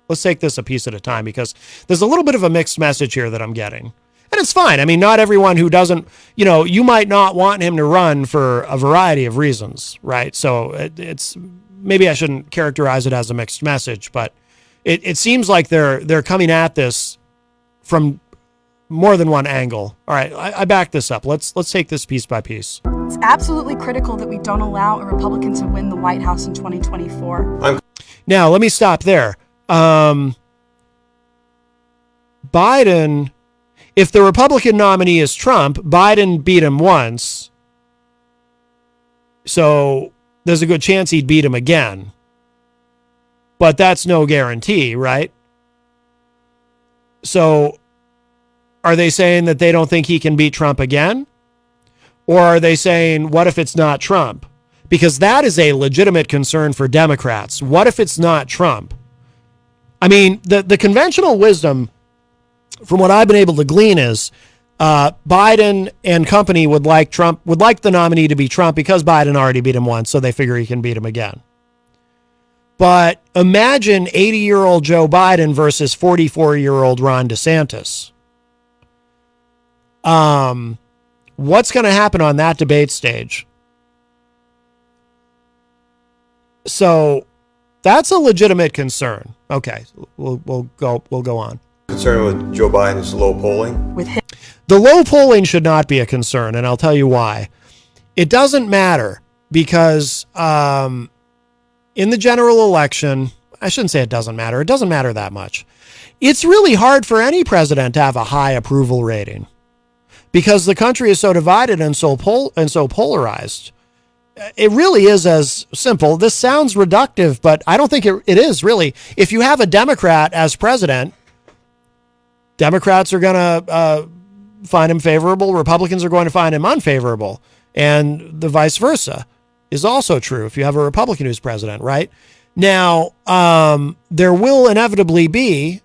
Let's take this a piece at a time, because there's a little bit of a mixed message here that I'm getting. And it's fine. I mean, not everyone who doesn't, you might not want him to run for a variety of reasons, right? So it's maybe I shouldn't characterize it as a mixed message, but it seems like they're coming at this from more than one angle. All right, I back this up. Let's take this piece by piece. It's absolutely critical that we don't allow a Republican to win the White House in 2024. Now, let me stop there. Biden, if the Republican nominee is Trump, Biden beat him once. So there's a good chance he'd beat him again. But that's no guarantee, right? So are they saying that they don't think he can beat Trump again? Or are they saying, what if it's not Trump? Because that is a legitimate concern for Democrats. What if it's not Trump? I mean, the conventional wisdom, from what I've been able to glean, is Biden and company would like the nominee to be Trump because Biden already beat him once, so they figure he can beat him again. But imagine 80-year-old Joe Biden versus 44-year-old Ron DeSantis. What's going to happen on that debate stage? So that's a legitimate concern. Okay, we'll go on. Concerned with Joe Biden's low polling? The low polling should not be a concern, and I'll tell you why. It doesn't matter because in the general election, I shouldn't say it doesn't matter. It doesn't matter that much. It's really hard for any president to have a high approval rating because the country is so divided and so polarized. It really is as simple. This sounds reductive, but I don't think it is really. If you have a Democrat as president, Democrats are going to find him favorable, Republicans are going to find him unfavorable. And the vice versa is also true if you have a Republican who's president, right? Now, there will inevitably be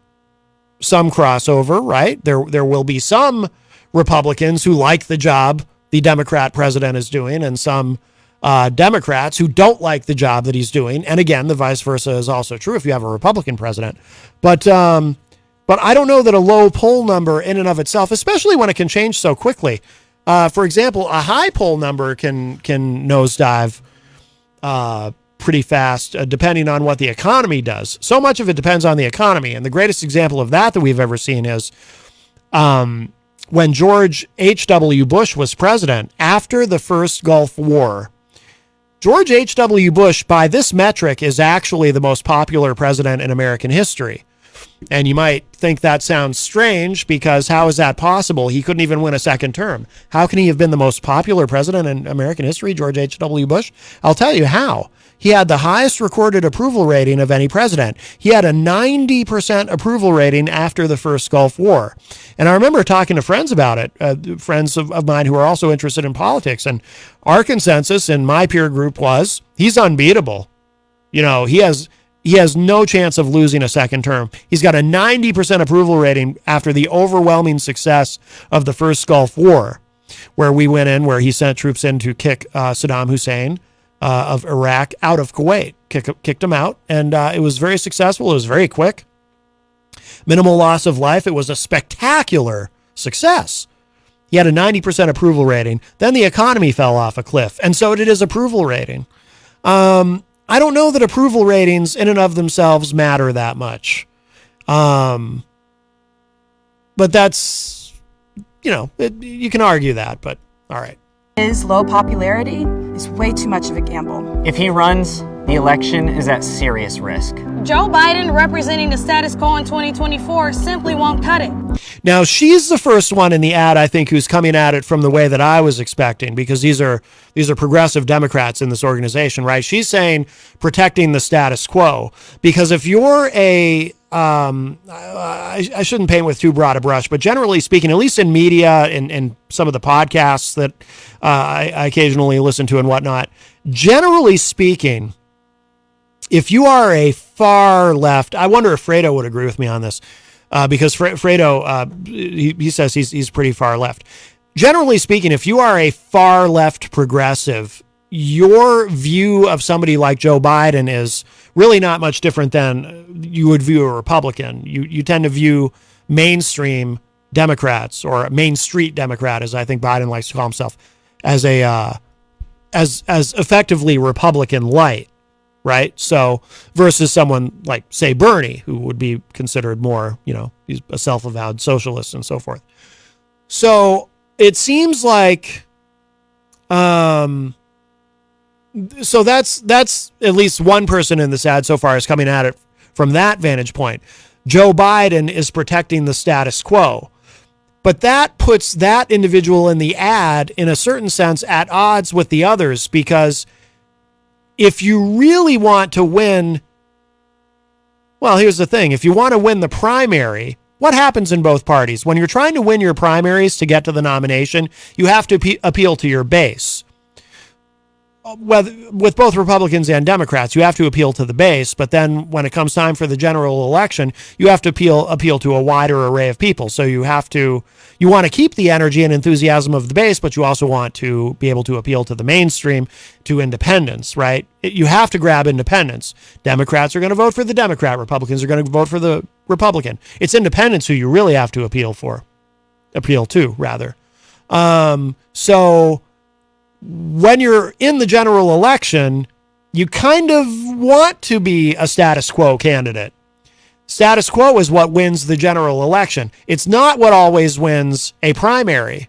some crossover, right? There will be some Republicans who like the job the Democrat president is doing, and some Democrats who don't like the job that he's doing. And again, the vice versa is also true if you have a Republican president. But I don't know that a low poll number in and of itself, especially when it can change so quickly. For example, a high poll number can nosedive pretty fast, depending on what the economy does. So much of it depends on the economy. And the greatest example of that we've ever seen is when George H.W. Bush was president after the first Gulf War. George H.W. Bush, by this metric, is actually the most popular president in American history. And you might think that sounds strange, because how is that possible? He couldn't even win a second term. How can he have been the most popular president in American history, George H.W. Bush? I'll tell you how. He had the highest recorded approval rating of any president. He had a 90% approval rating after the first Gulf War. And I remember talking to friends about it, friends of mine who are also interested in politics. And our consensus in my peer group was, he's unbeatable. You know, he has no chance of losing a second term. He's got a 90% approval rating after the overwhelming success of the first Gulf War, where we went in, where he sent troops in to kick Saddam Hussein of Iraq out of Kuwait, kicked him out. And it was very successful. It was very quick. Minimal loss of life. It was a spectacular success. He had a 90% approval rating. Then the economy fell off a cliff, and so did his approval rating. I don't know that approval ratings in and of themselves matter that much. But that's, you can argue that, but all right. His low popularity is way too much of a gamble. If he runs, the election is at serious risk. Joe Biden, representing the status quo in 2024, simply won't cut it. Now, she's the first one in the ad, I think, who's coming at it from the way that I was expecting, because these are progressive Democrats in this organization, right? She's saying protecting the status quo, because if you're I shouldn't paint with too broad a brush, but generally speaking, at least in media and some of the podcasts that I occasionally listen to and whatnot, generally speaking, if you are a far left, I wonder if Fredo would agree with me on this, because Fredo, he says he's pretty far left. Generally speaking, if you are a far left progressive, your view of somebody like Joe Biden is really not much different than you would view a Republican. You tend to view mainstream Democrats, or Main Street Democrat, as I think Biden likes to call himself, as as effectively Republican light, right? So versus someone like, say, Bernie, who would be considered more, he's a self-avowed socialist and so forth. So it seems like, so that's at least one person in this ad so far is coming at it from that vantage point. Joe Biden is protecting the status quo. But that puts that individual in the ad, in a certain sense, at odds with the others, because if you really want to win, well, here's the thing. If you want to win the primary, what happens in both parties? When you're trying to win your primaries to get to the nomination, you have to appeal to your base. With both Republicans and Democrats, you have to appeal to the base, but then when it comes time for the general election, you have to appeal to a wider array of people. So you want to keep the energy and enthusiasm of the base, but you also want to be able to appeal to the mainstream, to independents, right? You have to grab independents. Democrats are going to vote for the Democrat. Republicans are going to vote for the Republican. It's independents who you really have to appeal to. So when you're in the general election, you kind of want to be a status quo candidate. Status quo is what wins the general election. It's not what always wins a primary.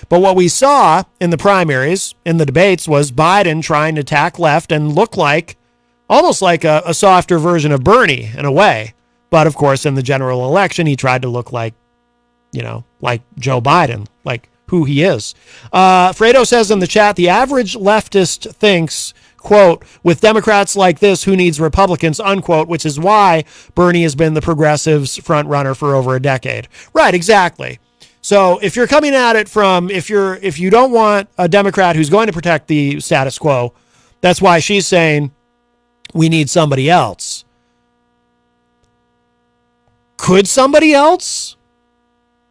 But what we saw in the primaries, in the debates, was Biden trying to tack left and look like, almost like a softer version of Bernie in a way. But of course, in the general election, he tried to look like, like Joe Biden, like who he is. Fredo says in the chat, the average leftist thinks, quote, with Democrats like this, who needs Republicans, unquote, which is why Bernie has been the progressives front runner for over a decade. Right, exactly. So if you're coming at it from, if you don't want a Democrat who's going to protect the status quo, that's why she's saying we need somebody else. Could somebody else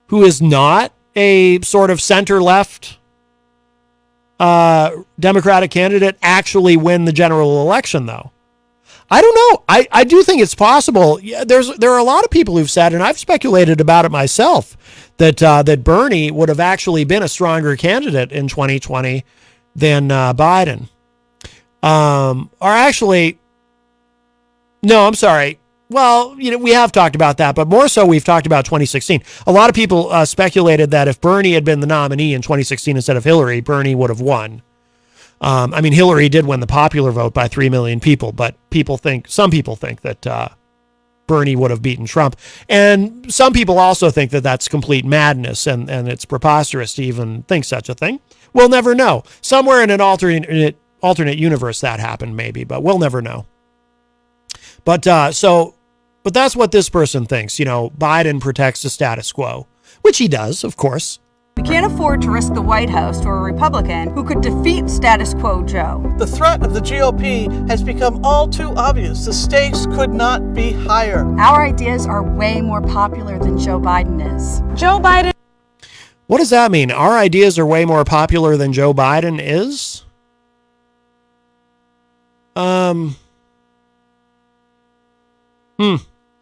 who is not a sort of center-left Democratic candidate actually win the general election, though? I don't know. I do think it's possible. Yeah, there are a lot of people who've said, and I've speculated about it myself, that Bernie would have actually been a stronger candidate in 2020 than Biden. Or actually, no, I'm sorry. Well, we have talked about that, but more so we've talked about 2016. A lot of people speculated that if Bernie had been the nominee in 2016 instead of Hillary, Bernie would have won. Hillary did win the popular vote by 3 million people, but some people think that Bernie would have beaten Trump. And some people also think that that's complete madness and it's preposterous to even think such a thing. We'll never know. Somewhere in an alternate universe that happened maybe, but we'll never know. But that's what this person thinks. Biden protects the status quo, which he does, of course. We can't afford to risk the White House to a Republican who could defeat status quo Joe. The threat of the GOP has become all too obvious. The stakes could not be higher. Our ideas are way more popular than Joe Biden is. Joe Biden. What does that mean? Our ideas are way more popular than Joe Biden is? I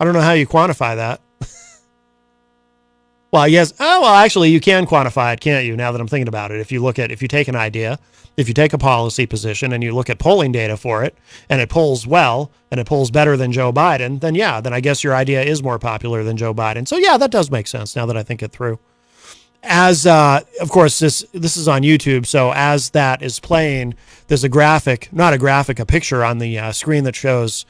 don't know how you quantify that. Well, yes. Oh, well, actually, you can quantify it, can't you? Now that I'm thinking about it, if you take an idea, if you take a policy position and you look at polling data for it, and it polls well, and it polls better than Joe Biden, then I guess your idea is more popular than Joe Biden. So yeah, that does make sense now that I think it through. As, of course, this is on YouTube, so as that is playing, there's a picture on the screen that shows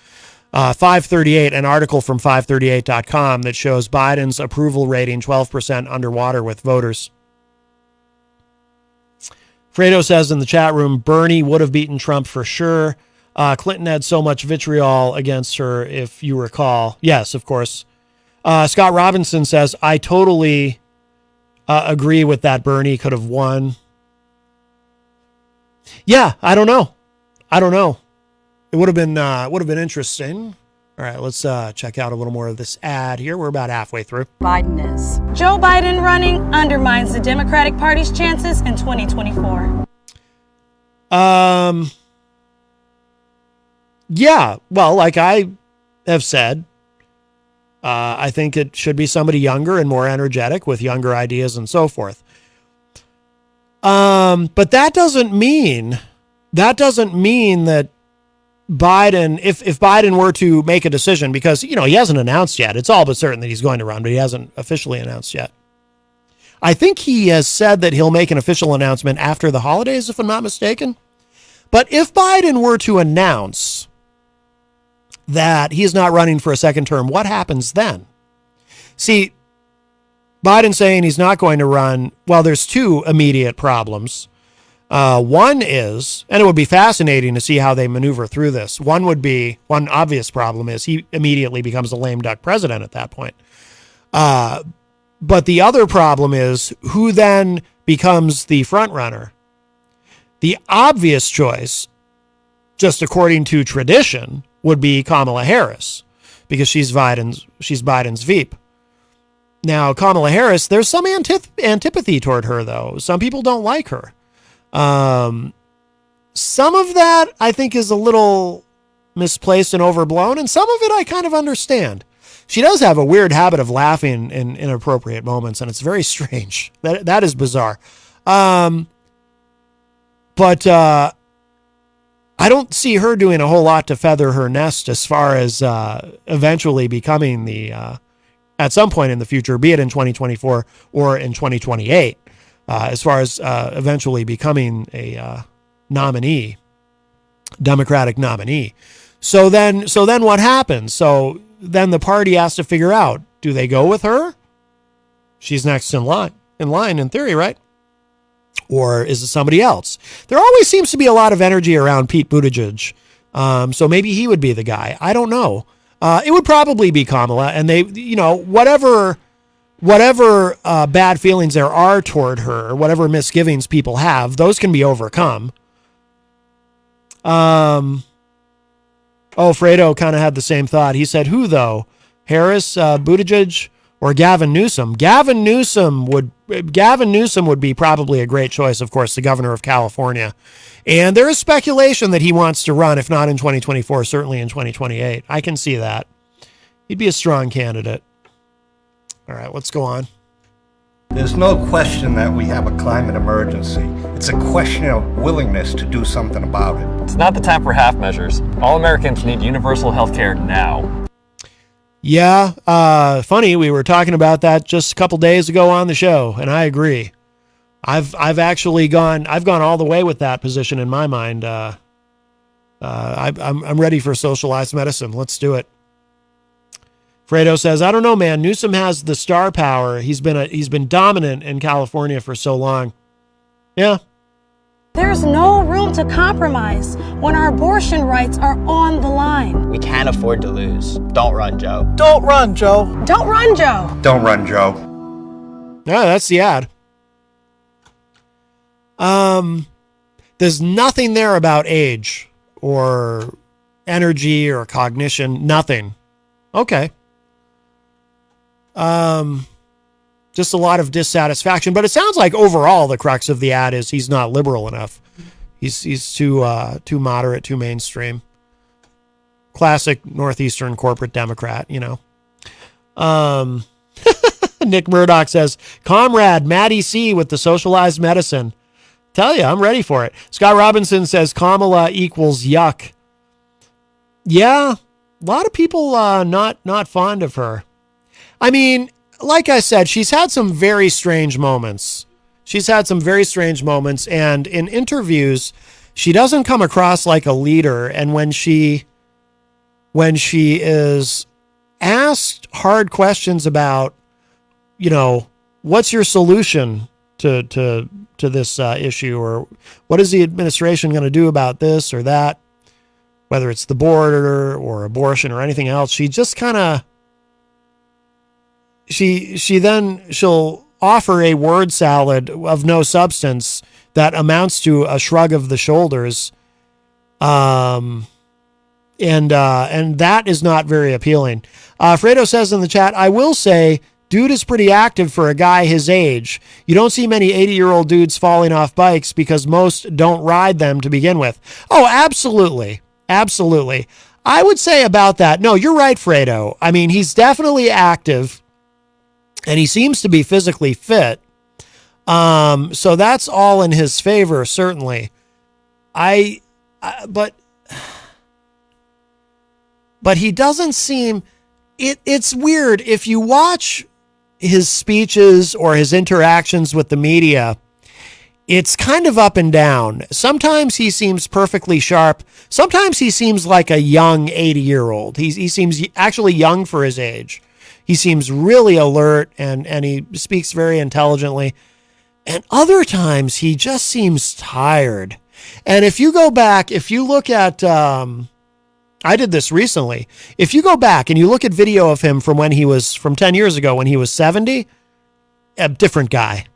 538, an article from 538.com that shows Biden's approval rating 12% underwater with voters. Fredo says in the chat room, Bernie would have beaten Trump for sure. Clinton had so much vitriol against her, if you recall. Yes, of course. Scott Robinson says, I totally agree with that. Bernie could have won. Yeah, I don't know. It would have been interesting. All right, let's check out a little more of this ad here. We're about halfway through. Biden is. Joe Biden running undermines the Democratic Party's chances in 2024. Yeah, well, like I have said, I think it should be somebody younger and more energetic with younger ideas and so forth. But that doesn't mean that Biden, if Biden were to make a decision, because, he hasn't announced yet. It's all but certain that he's going to run, but he hasn't officially announced yet. I think he has said that he'll make an official announcement after the holidays, if I'm not mistaken. But if Biden were to announce that he's not running for a second term, what happens then? See, Biden saying he's not going to run, well, there's two immediate problems. One is, and it would be fascinating to see how they maneuver through this. One obvious problem is he immediately becomes a lame duck president at that point. But the other problem is who then becomes the front runner. The obvious choice, just according to tradition, would be Kamala Harris, because she's Biden's Veep. Now, Kamala Harris, there's some antipathy toward her, though. Some people don't like her. Some of that I think is a little misplaced and overblown, and some of it I kind of understand. She does have a weird habit of laughing in inappropriate moments, and it's very strange. That is bizarre. But I don't see her doing a whole lot to feather her nest as far as eventually becoming at some point in the future, be it in 2024 or in 2028. As far as eventually becoming a nominee, Democratic nominee. So then what happens? So then the party has to figure out, do they go with her? She's next in line in theory, right? Or is it somebody else? There always seems to be a lot of energy around Pete Buttigieg. So maybe he would be the guy. I don't know. It would probably be Kamala, and they, whatever whatever bad feelings there are toward her, whatever misgivings people have, those can be overcome. Fredo kind of had the same thought. He said, who though? Harris, Buttigieg, or Gavin Newsom? Gavin Newsom would be probably a great choice, of course, the governor of California. And there is speculation that he wants to run, if not in 2024, certainly in 2028. I can see that. He'd be a strong candidate. All right, let's go on. There's no question that we have a climate emergency. It's a question of willingness to do something about it. It's not the time for half measures. All Americans need universal health care now. Yeah, funny, we were talking about that just a couple days ago on the show, and I agree. I've gone all the way with that position in my mind. I'm ready for socialized medicine. Let's do it. Fredo says, I don't know, man. Newsom has the star power. He's been dominant in California for so long. Yeah. There's no room to compromise when our abortion rights are on the line. We can't afford to lose. Don't run, Joe. Don't run, Joe. Don't run, Joe. Don't run, Joe. Yeah, that's the ad. There's nothing there about age or energy or cognition. Nothing. Okay. Just a lot of dissatisfaction, but it sounds like overall the crux of the ad is he's not liberal enough. He's too moderate, too mainstream. Classic Northeastern corporate Democrat, you know. Nick Murdoch says, Comrade Maddie C with the socialized medicine. Tell you, I'm ready for it. Scott Robinson says Kamala equals yuck. Yeah, a lot of people not fond of her. I mean, like I said, she's had some very strange moments. And in interviews, she doesn't come across like a leader. And when she is asked hard questions about, you know, what's your solution to this issue, or what is the administration going to do about this or that, whether it's the border or abortion or anything else, she just kind of, she'll offer a word salad of no substance that amounts to a shrug of the shoulders. And that is not very appealing. Fredo says in the chat, I will say, dude is pretty active for a guy his age. You don't see many 80-year-old dudes falling off bikes because most don't ride them to begin with. Oh, absolutely. Absolutely. I would say about that, no, you're right, Fredo. I mean, he's definitely active and he seems to be physically fit. So that's all in his favor, certainly. But he doesn't seem, it's weird. If you watch his speeches or his interactions with the media, it's kind of up and down. Sometimes he seems perfectly sharp. Sometimes he seems like a young 80-year-old. He seems actually young for his age. He seems really alert and he speaks very intelligently. And other times he just seems tired. And if you go back, if you look at, I did this recently. If you go back and you look at video of him from 10 years ago when he was 70, a different guy.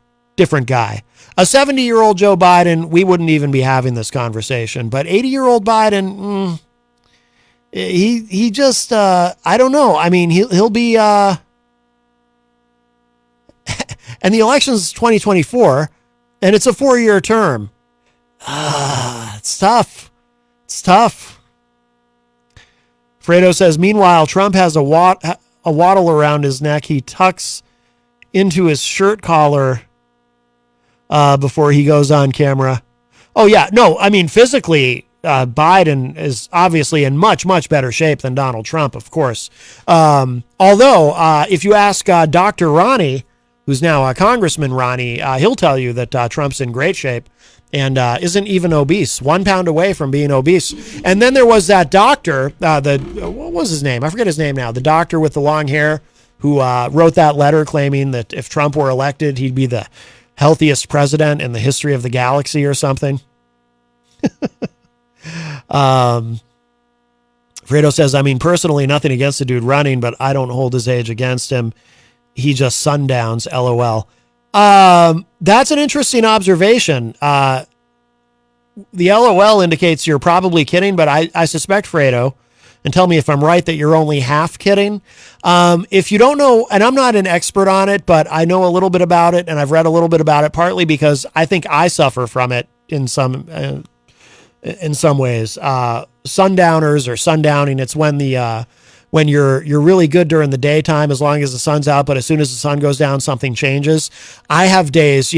A 70-year-old Joe Biden, we wouldn't even be having this conversation. But 80-year-old Biden, he just, I don't know. I mean, he'll be, and the election's 2024, and it's a 4-year term. It's tough. Fredo says, meanwhile, Trump has a waddle around his neck. He tucks into his shirt collar before he goes on camera. Oh, yeah. No, I mean, physically, Biden is obviously in much, much better shape than Donald Trump, of course. Although, if you ask Dr. Ronnie, who's now Congressman Ronnie, he'll tell you that Trump's in great shape and isn't even obese, 1 pound away from being obese. And then there was that doctor, what was his name? I forget his name now. The doctor with the long hair who wrote that letter claiming that if Trump were elected, he'd be the healthiest president in the history of the galaxy or something. Fredo says, I mean, personally, nothing against the dude running, but I don't hold his age against him. he just sundowns, LOL. That's an interesting observation. The LOL indicates you're probably kidding, but I suspect, Fredo, and tell me if I'm right, that you're only half kidding. If you don't know, and I'm not an expert on it, but I know a little bit about it, and I've read a little bit about it, partly because I think I suffer from it in some ways. Sundowners or sundowning, it's when you're really good during the daytime as long as the sun's out, but as soon as the sun goes down, something changes. I have days,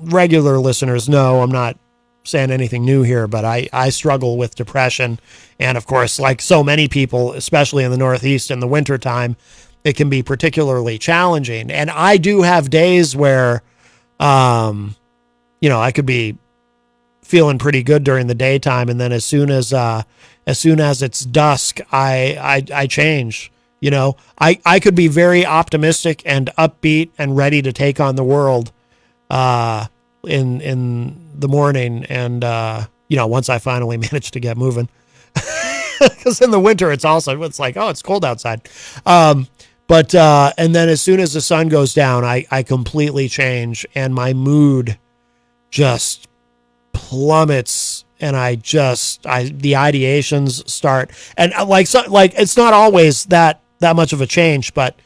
regular listeners know I'm not saying anything new here, but I struggle with depression. And of course, like so many people, especially in the Northeast in the wintertime, it can be particularly challenging. And I do have days where, I could be feeling pretty good during the daytime. And then as soon as it's dusk, I change. I could be very optimistic and upbeat and ready to take on the world in the morning, and once I finally manage to get moving, because in the winter it's like, oh, it's cold outside. But and then as soon as the sun goes down, I completely change, and my mood just plummets. And the ideations start, and it's not always that much of a change, but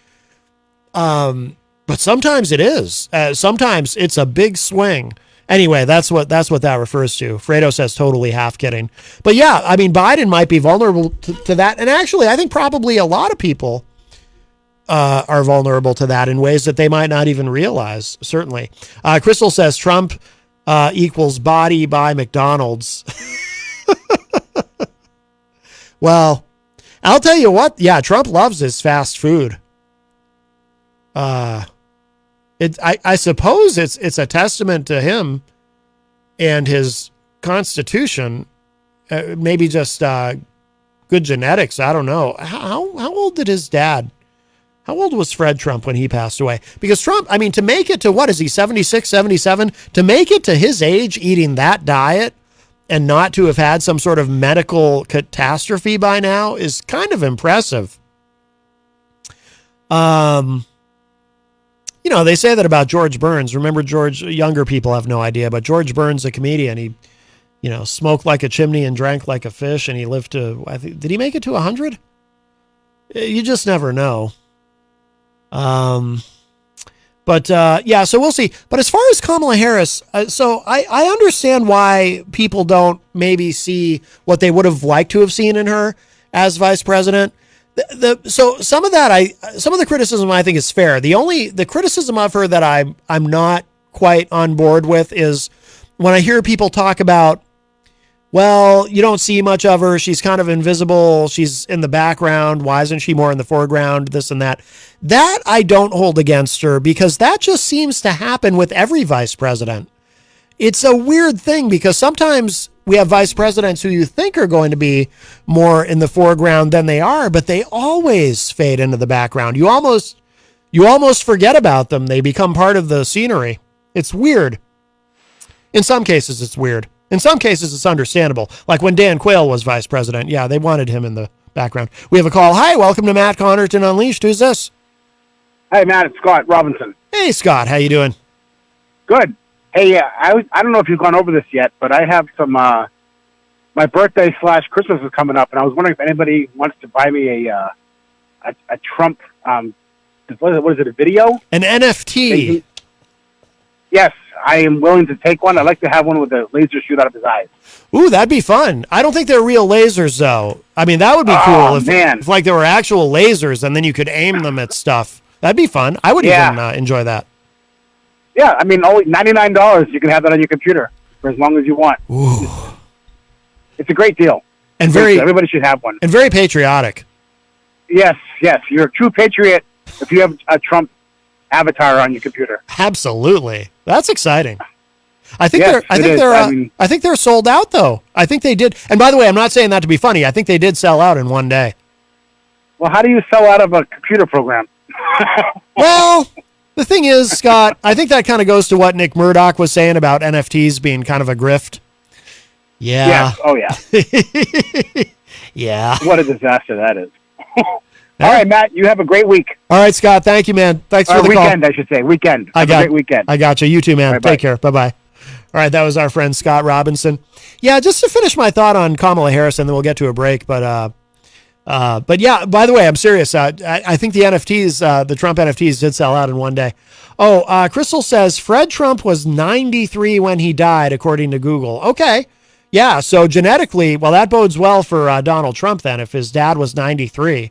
sometimes it is. Sometimes it's a big swing. Anyway, that's what that refers to. Fredo says totally half kidding, but yeah, I mean, Biden might be vulnerable to that, and actually, I think probably a lot of people are vulnerable to that in ways that they might not even realize. Certainly, Crystal says Trump equals body by McDonald's. Well, I'll tell you what. Yeah, Trump loves his fast food. I suppose it's a testament to him and his constitution. Maybe just good genetics. I don't know. How old did his dad? How old was Fred Trump when he passed away? Because Trump, I mean, to make it to, what is he, 76, 77? To make it to his age eating that diet and not to have had some sort of medical catastrophe by now is kind of impressive. They say that about George Burns. Remember, younger people have no idea, but George Burns, a comedian, he, smoked like a chimney and drank like a fish, and he lived to, did he make it to 100? You just never know. So we'll see. But as far as Kamala Harris, so I understand why people don't maybe see what they would have liked to have seen in her as vice president. So some of the criticism I think is fair. The criticism of her that I'm not quite on board with is when I hear people talk about, well, you don't see much of her. She's kind of invisible. She's in the background. Why isn't she more in the foreground? This and that. That I don't hold against her, because that just seems to happen with every vice president. It's a weird thing, because sometimes we have vice presidents who you think are going to be more in the foreground than they are, but they always fade into the background. You almost forget about them. They become part of the scenery. It's weird. In some cases, it's weird. In some cases, it's understandable. Like when Dan Quayle was vice president. Yeah, they wanted him in the background. We have a call. Hi, welcome to Matt Connerton Unleashed. Who's this? Hey, Matt, it's Scott Robinson. Hey, Scott. How you doing? Good. Hey, I don't know if you've gone over this yet, but I have some, my birthday / Christmas is coming up, and I was wondering if anybody wants to buy me a Trump, what is it, a video? An NFT. Yes, I am willing to take one. I'd like to have one with a laser shoot out of his eyes. Ooh, that'd be fun. I don't think they're real lasers, though. I mean, that would be cool if like there were actual lasers and then you could aim them at stuff. That'd be fun. I would even enjoy that. Yeah, I mean, only $99. You can have that on your computer for as long as you want. Ooh. It's a great deal. And everybody should have one. And very patriotic. Yes. You're a true patriot if you have a Trump avatar on your computer. Absolutely. That's exciting. I think they're sold out, though. I think they did. And by the way, I'm not saying that to be funny. I think they did sell out in one day. Well, how do you sell out of a computer program? Well, the thing is, Scott, I think that kind of goes to what Nick Murdoch was saying about NFTs being kind of a grift. Yeah. Oh, yeah. Yeah. What a disaster that is. All right, Matt, you have a great week. All right, Scott. Thank you, man. Thanks for the weekend, call. I should say. Weekend. Have a great weekend. I got you. You too, man. Right, Take care. Bye-bye. All right, that was our friend Scott Robinson. Yeah, just to finish my thought on Kamala Harris, and then we'll get to a break. But yeah, by the way, I'm serious. I think the NFTs, the Trump NFTs did sell out in one day. Oh, Crystal says Fred Trump was 93 when he died, according to Google. Okay. Yeah, so genetically, well, that bodes well for Donald Trump then, if his dad was 93.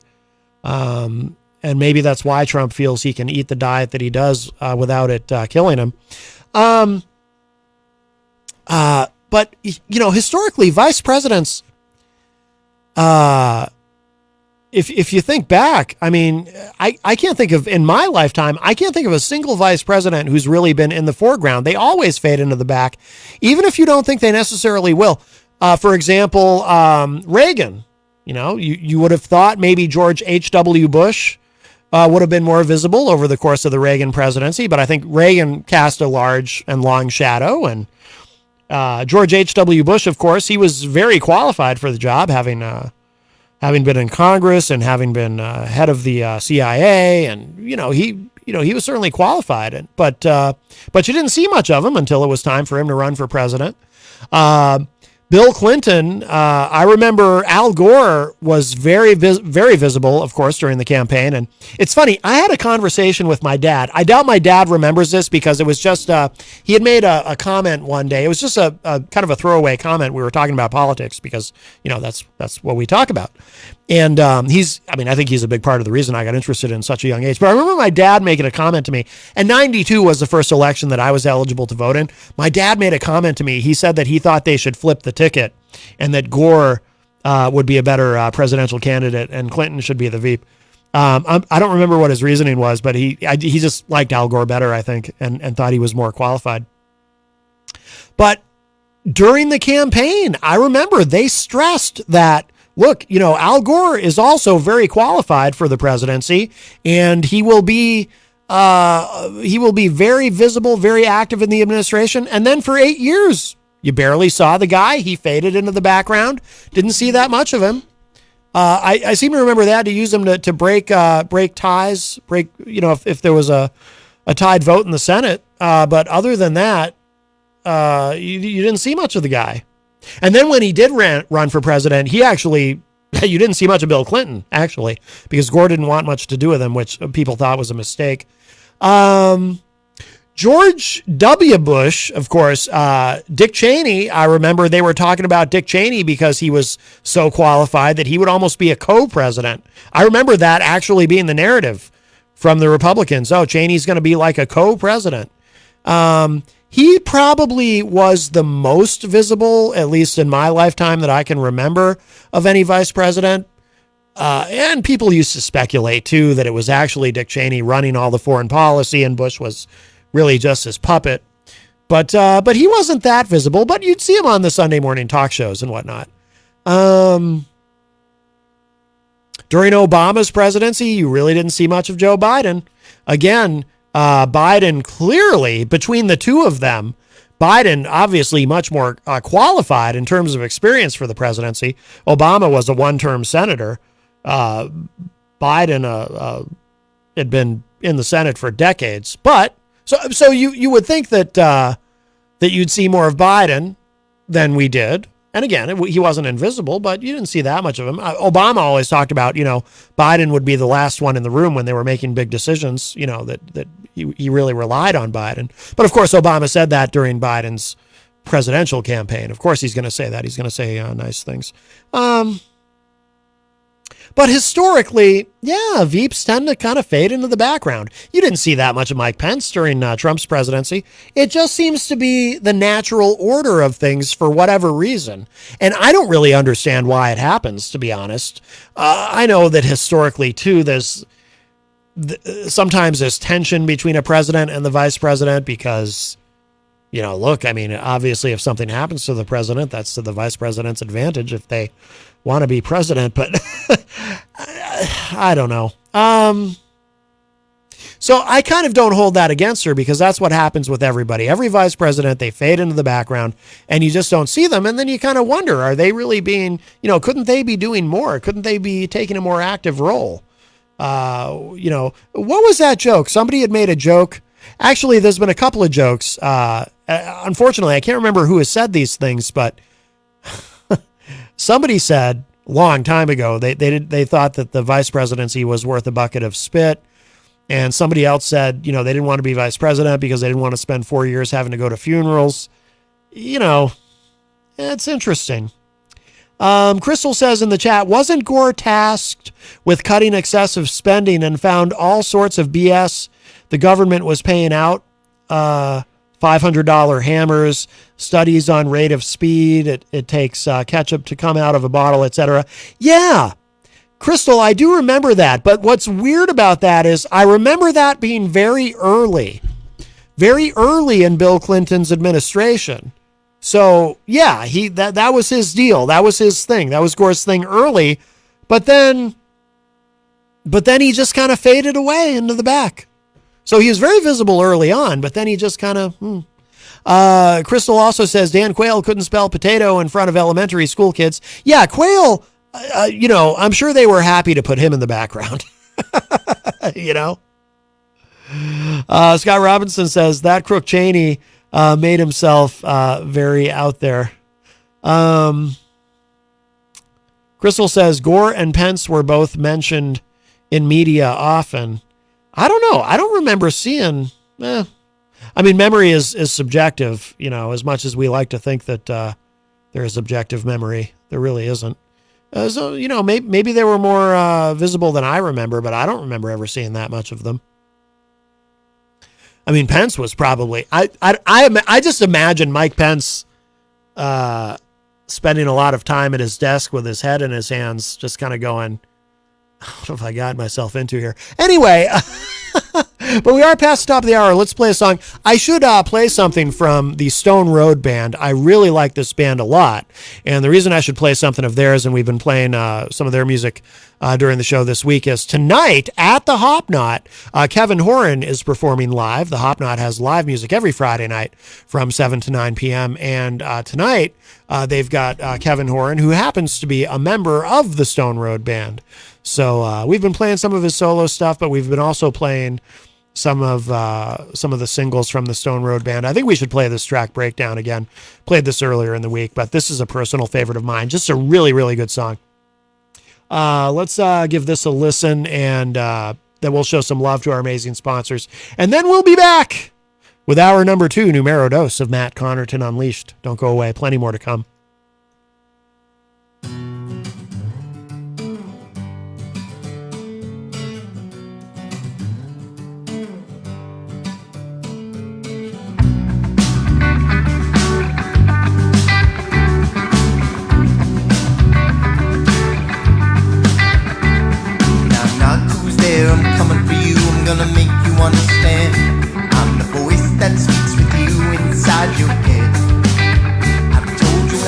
And maybe that's why Trump feels he can eat the diet that he does without it killing him. But, you know, historically, vice presidents, if you think back, I mean, I can't think of, in my lifetime, I can't think of a single vice president who's really been in the foreground. They always fade into the back, even if you don't think they necessarily will. For example, Reagan, you know, you would have thought maybe George H.W. Bush would have been more visible over the course of the Reagan presidency, but I think Reagan cast a large and long shadow. And George H.W. Bush, of course, he was very qualified for the job, having been in Congress and having been head of the CIA, and he was certainly qualified. But you didn't see much of him until it was time for him to run for president. Bill Clinton, I remember Al Gore was very visible, of course, during the campaign. And it's funny, I had a conversation with my dad. I doubt my dad remembers this because it was just, he had made a comment one day. It was just a kind of a throwaway comment. We were talking about politics because, that's what we talk about. And I think he's a big part of the reason I got interested in such a young age. But I remember my dad making a comment to me, and 92 was the first election that I was eligible to vote in. My dad made a comment to me. He said that he thought they should flip the ticket and that Gore would be a better presidential candidate and Clinton should be the VP. I don't remember what his reasoning was, but he just liked Al Gore better, I think, and thought he was more qualified. But during the campaign, I remember they stressed that, look, Al Gore is also very qualified for the presidency, and he will be very visible, very active in the administration. And then for 8 years, you barely saw the guy. He faded into the background. Didn't see that much of him. I seem to remember they had to use him to break ties, if there was a tied vote in the Senate. But other than that, you didn't see much of the guy. And then when he did run for president, you didn't see much of Bill Clinton, actually, because Gore didn't want much to do with him, which people thought was a mistake. George W. Bush, of course, Dick Cheney, I remember they were talking about Dick Cheney because he was so qualified that he would almost be a co-president. I remember that actually being the narrative from the Republicans. Oh, Cheney's going to be like a co-president. He probably was the most visible, at least in my lifetime that I can remember, of any vice president. And people used to speculate, too, that it was actually Dick Cheney running all the foreign policy and Bush was really just his puppet. But he wasn't that visible, but you'd see him on the Sunday morning talk shows and whatnot. During Obama's presidency, you really didn't see much of Joe Biden. Again, Biden clearly, between the two of them, Biden obviously much more qualified in terms of experience for the presidency. Obama was a one-term senator. Biden had been in the Senate for decades. But so you would think that you'd see more of Biden than we did. And again, he wasn't invisible, but you didn't see that much of him. Obama always talked about, Biden would be the last one in the room when they were making big decisions, that he really relied on Biden. But of course, Obama said that during Biden's presidential campaign. Of course, he's going to say that. He's going to say nice things. But historically, yeah, Veeps tend to kind of fade into the background. You didn't see that much of Mike Pence during Trump's presidency. It just seems to be the natural order of things for whatever reason. And I don't really understand why it happens, to be honest. I know that historically, too, sometimes there's tension between a president and the vice president because, look, I mean, obviously if something happens to the president, that's to the vice president's advantage if they want to be president, but I don't know. So I kind of don't hold that against her because that's what happens with everybody. Every vice president, they fade into the background and you just don't see them. And then you kind of wonder, are they really being, couldn't they be doing more? Couldn't they be taking a more active role? You know, what was that joke? Somebody had made a joke. Actually, there's been a couple of jokes. Unfortunately, I can't remember who has said these things, but somebody said a long time ago they thought that the vice presidency was worth a bucket of spit. And somebody else said, you know, they didn't want to be vice president because they didn't want to spend 4 years having to go to funerals. You know, it's interesting. Crystal says in the chat, wasn't Gore tasked with cutting excessive spending and found all sorts of BS the government was paying out? $500 hammers, studies on rate of speed. It takes ketchup to come out of a bottle, etc. Yeah. Crystal, I do remember that. But what's weird about that is I remember that being very early in Bill Clinton's administration. So yeah, that was his deal. That was his thing. That was Gore's thing early, but then he just kind of faded away into the back. So he was very visible early on, but then he just kind of. Crystal also says Dan Quayle couldn't spell potato in front of elementary school kids. Yeah, Quayle. You know, I'm sure they were happy to put him in the background. You know. Scott Robinson says that crook Cheney made himself very out there. Crystal says Gore and Pence were both mentioned in media often. I don't know. I don't remember seeing. I mean, memory is subjective. You know, as much as we like to think that there is objective memory, there really isn't. So you know, maybe they were more visible than I remember, but I don't remember ever seeing that much of them. I mean, Pence was probably. I just imagine Mike Pence spending a lot of time at his desk with his head in his hands, just kind of going, "What have I got myself into here?" Anyway, but we are past the top of the hour. Let's play a song. I should play something from the Stone Road Band. I really like this band a lot, and the reason I should play something of theirs, and we've been playing some of their music during the show this week, is tonight at the Hop Knot, Kevin Horan is performing live. The Hop Knot has live music every Friday night from 7 to 9 p.m., and tonight they've got Kevin Horan, who happens to be a member of the Stone Road Band. So we've been playing some of his solo stuff, but we've been also playing some of the singles from the Stone Road Band. I think we should play this track Breakdown again. Played this earlier in the week, but this is a personal favorite of mine. Just a really, really good song. Let's give this a listen, and then we'll show some love to our amazing sponsors. And then we'll be back with hour number 2, Numero Dos of Matt Connerton Unleashed. Don't go away. Plenty more to come. I'm coming for you, I'm gonna make you understand. I'm the voice that speaks with you inside your head. I've told you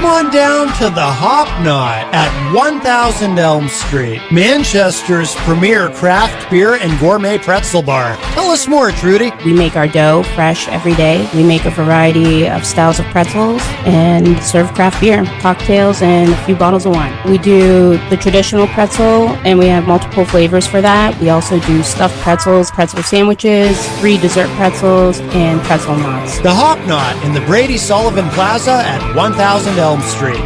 on down to the Hop Knot at 1000 Elm Street, Manchester's premier craft beer and gourmet pretzel bar. Tell us more, Trudy. We make our dough fresh every day. We make a variety of styles of pretzels and serve craft beer, cocktails, and a few bottles of wine. We do the traditional pretzel, and we have multiple flavors for that. We also do stuffed pretzels, pretzel sandwiches, free dessert pretzels, and pretzel knots. The Hop Knot in the Brady Sullivan Plaza at 1000 Elm Street.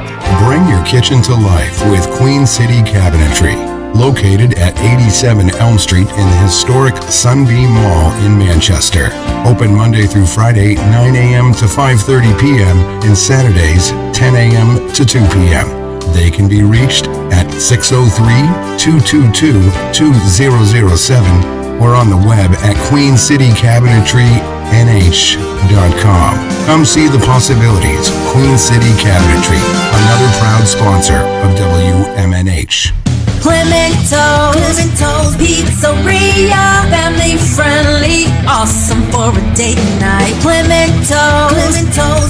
Bring your kitchen to life with Queen City Cabinetry, located at 87 Elm Street in the historic Sunbeam Mall in Manchester. Open Monday through Friday, 9 a.m. to 5:30 p.m. and Saturdays, 10 a.m. to 2 p.m. They can be reached at 603-222-2007 or on the web at queencitycabinetrynh.com. Come see the possibilities. Queen City Cabinetry, another proud sponsor of WMNH. Clemento's Pizzeria, family friendly, awesome for a date night. Clemento's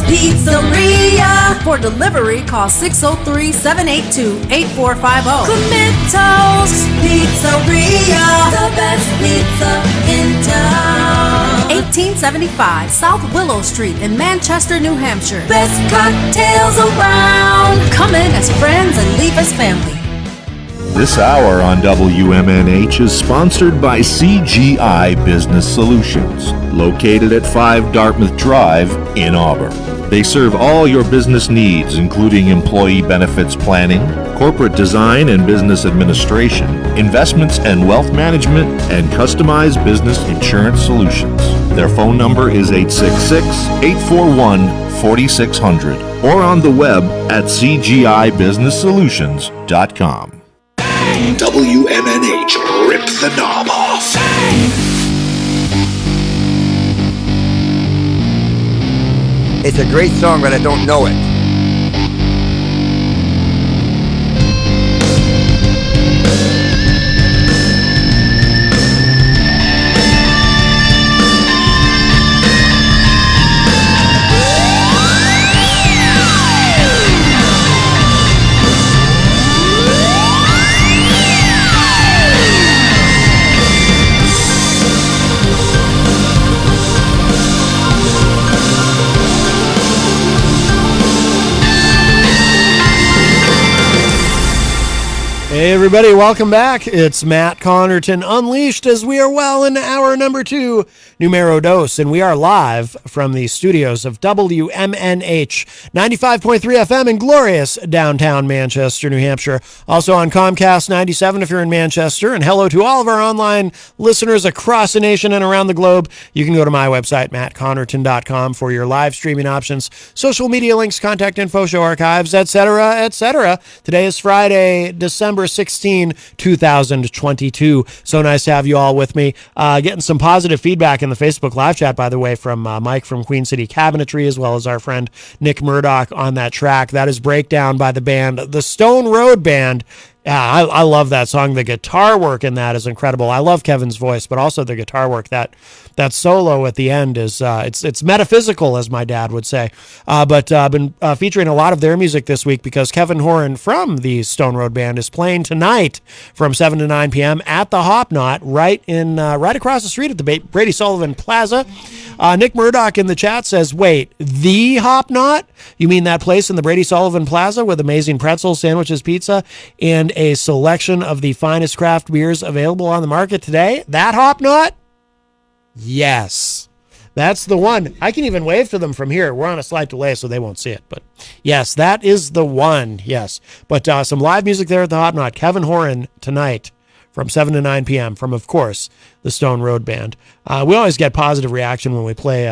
Pizzeria. For delivery, call 603-782-8450. Clemento's Pizzeria, the best pizza in town. 1875 South Willow Street in Manchester, New Hampshire. Best cocktails around. Come in as friends and leave as family. This hour on WMNH is sponsored by CGI Business Solutions, located at 5 Dartmouth Drive in Auburn. They serve all your business needs, including employee benefits planning, corporate design and business administration, investments and wealth management, and customized business insurance solutions. Their phone number is 866-841-4600 or on the web at cgibusinesssolutions.com. WMNH, rip the knob off. It's a great song, but I don't know it. Hey everybody, welcome back. It's Matt Connerton Unleashed as we are well in hour number 2, numero dos, and we are live from the studios of WMNH 95.3 FM in glorious downtown Manchester, New Hampshire. Also on Comcast 97 if you're in Manchester, and hello to all of our online listeners across the nation and around the globe. You can go to my website, mattconnerton.com, for your live streaming options, social media links, contact info, show archives, etc., etc. Today is Friday, December 16, 2022. So nice to have you all with me. Getting some positive feedback in the Facebook live chat, by the way, from Mike from Queen City Cabinetry, as well as our friend Nick Murdoch on that track. That is Breakdown by the band The Stone Road Band. Yeah, I love that song. The guitar work in that is incredible. I love Kevin's voice, but also the guitar work. That solo at the end is it's metaphysical, as my dad would say. But I've been featuring a lot of their music this week because Kevin Horan from the Stone Road Band is playing tonight from 7 to 9 p.m. at the Hop Knot right across the street at the Brady Sullivan Plaza. Nick Murdoch in the chat says, "Wait, the Hop Knot? You mean that place in the Brady Sullivan Plaza with amazing pretzels, sandwiches, pizza, and a selection of the finest craft beers available on the market today? That Hop Knot?" Yes, that's the one. I can even wave to them from here. We're on a slight delay, so they won't see it. But yes, that is the one. Yes. But some live music there at the Hop Knot. Kevin Horan tonight from 7 to 9 p.m. from, of course, the Stone Road Band. We always get positive reaction when we play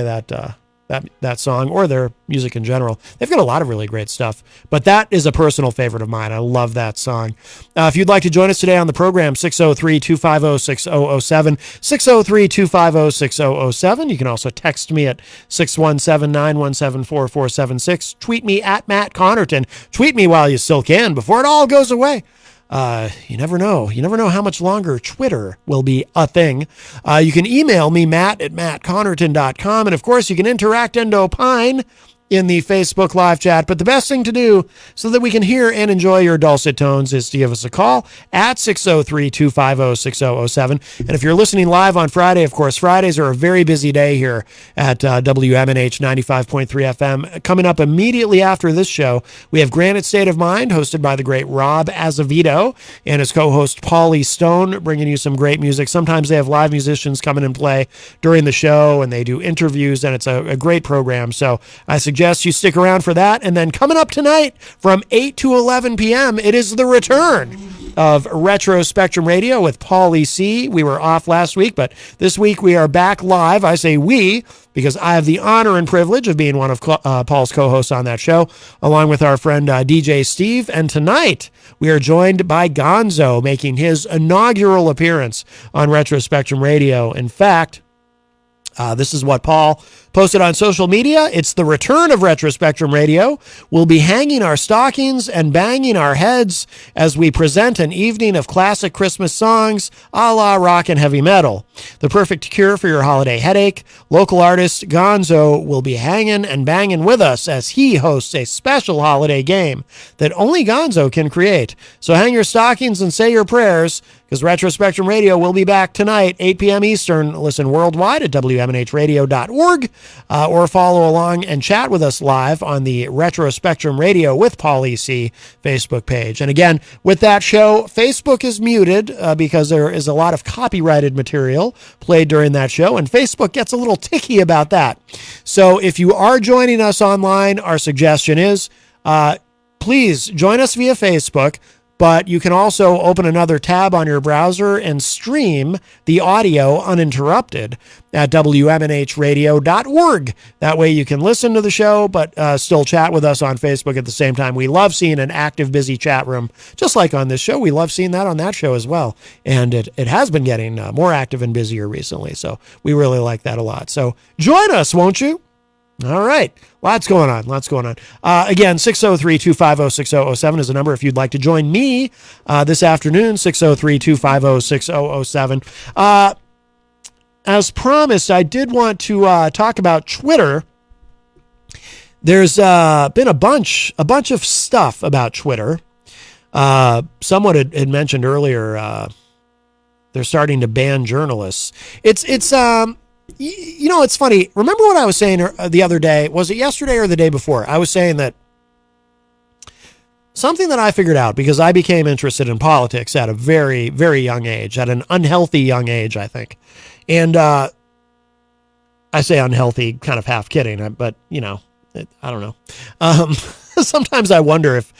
that song or their music in general. They've got a lot of really great stuff, but that is a personal favorite of mine. I love that song. If you'd like to join us today on the program, 603-250-6007, 603-250-6007. You can also text me at 617-917-4476. Tweet me at Matt Connerton. Tweet me while you still can before it all goes away. You never know. You never know how much longer Twitter will be a thing. You can email me, Matt at mattconnerton.com. And of course, you can interact and opine in the Facebook live chat. But the best thing to do so that we can hear and enjoy your dulcet tones is to give us a call at 603-250-6007. And if you're listening live on Friday, of course, Fridays are a very busy day here at WMNH 95.3 FM. Coming up immediately after this show, we have Granite State of Mind, hosted by the great Rob Azevedo and his co-host Paulie Stone, bringing you some great music. Sometimes they have live musicians come in and play during the show, and they do interviews, and it's a great program. So I suggest you stick around for that. And then coming up tonight from 8 to 11 p.m., it is the return of Retro Spectrum Radio with Paulie C. We were off last week, but this week we are back live. I say we because I have the honor and privilege of being one of Paul's co-hosts on that show, along with our friend DJ Steve. And tonight we are joined by Gonzo, making his inaugural appearance on Retro Spectrum Radio. In fact, this is what Paul posted on social media. It's the return of Retro Spectrum Radio. We'll be hanging our stockings and banging our heads as we present an evening of classic Christmas songs a la rock and heavy metal. The perfect cure for your holiday headache. Local artist Gonzo will be hanging and banging with us as he hosts a special holiday game that only Gonzo can create. So hang your stockings and say your prayers, because Retro Spectrum Radio will be back tonight, 8 p.m. Eastern. Listen worldwide at WMNHradio.org. Or follow along and chat with us live on the Retro Spectrum Radio with Paulie C Facebook page. And again, with that show, Facebook is muted because there is a lot of copyrighted material played during that show, and Facebook gets a little ticky about that. So if you are joining us online, our suggestion is please join us via Facebook. But you can also open another tab on your browser and stream the audio uninterrupted at WMNHradio.org. That way you can listen to the show, but still chat with us on Facebook at the same time. We love seeing an active, busy chat room, just like on this show. We love seeing that on that show as well. And it has been getting more active and busier recently, so we really like that a lot. So join us, won't you? All right. Lots going on. Again, 603-250-6007 is the number if you'd like to join me this afternoon, 603-250-6007. As promised, I did want to talk about Twitter. There's been a bunch of stuff about Twitter. Someone had mentioned earlier they're starting to ban journalists. It's funny. Remember what I was saying the other day? Was it yesterday or the day before? I was saying that something that I figured out because I became interested in politics at a very, very young age, at an unhealthy young age, I think. And I say unhealthy, kind of half kidding, but, I don't know. Sometimes I wonder if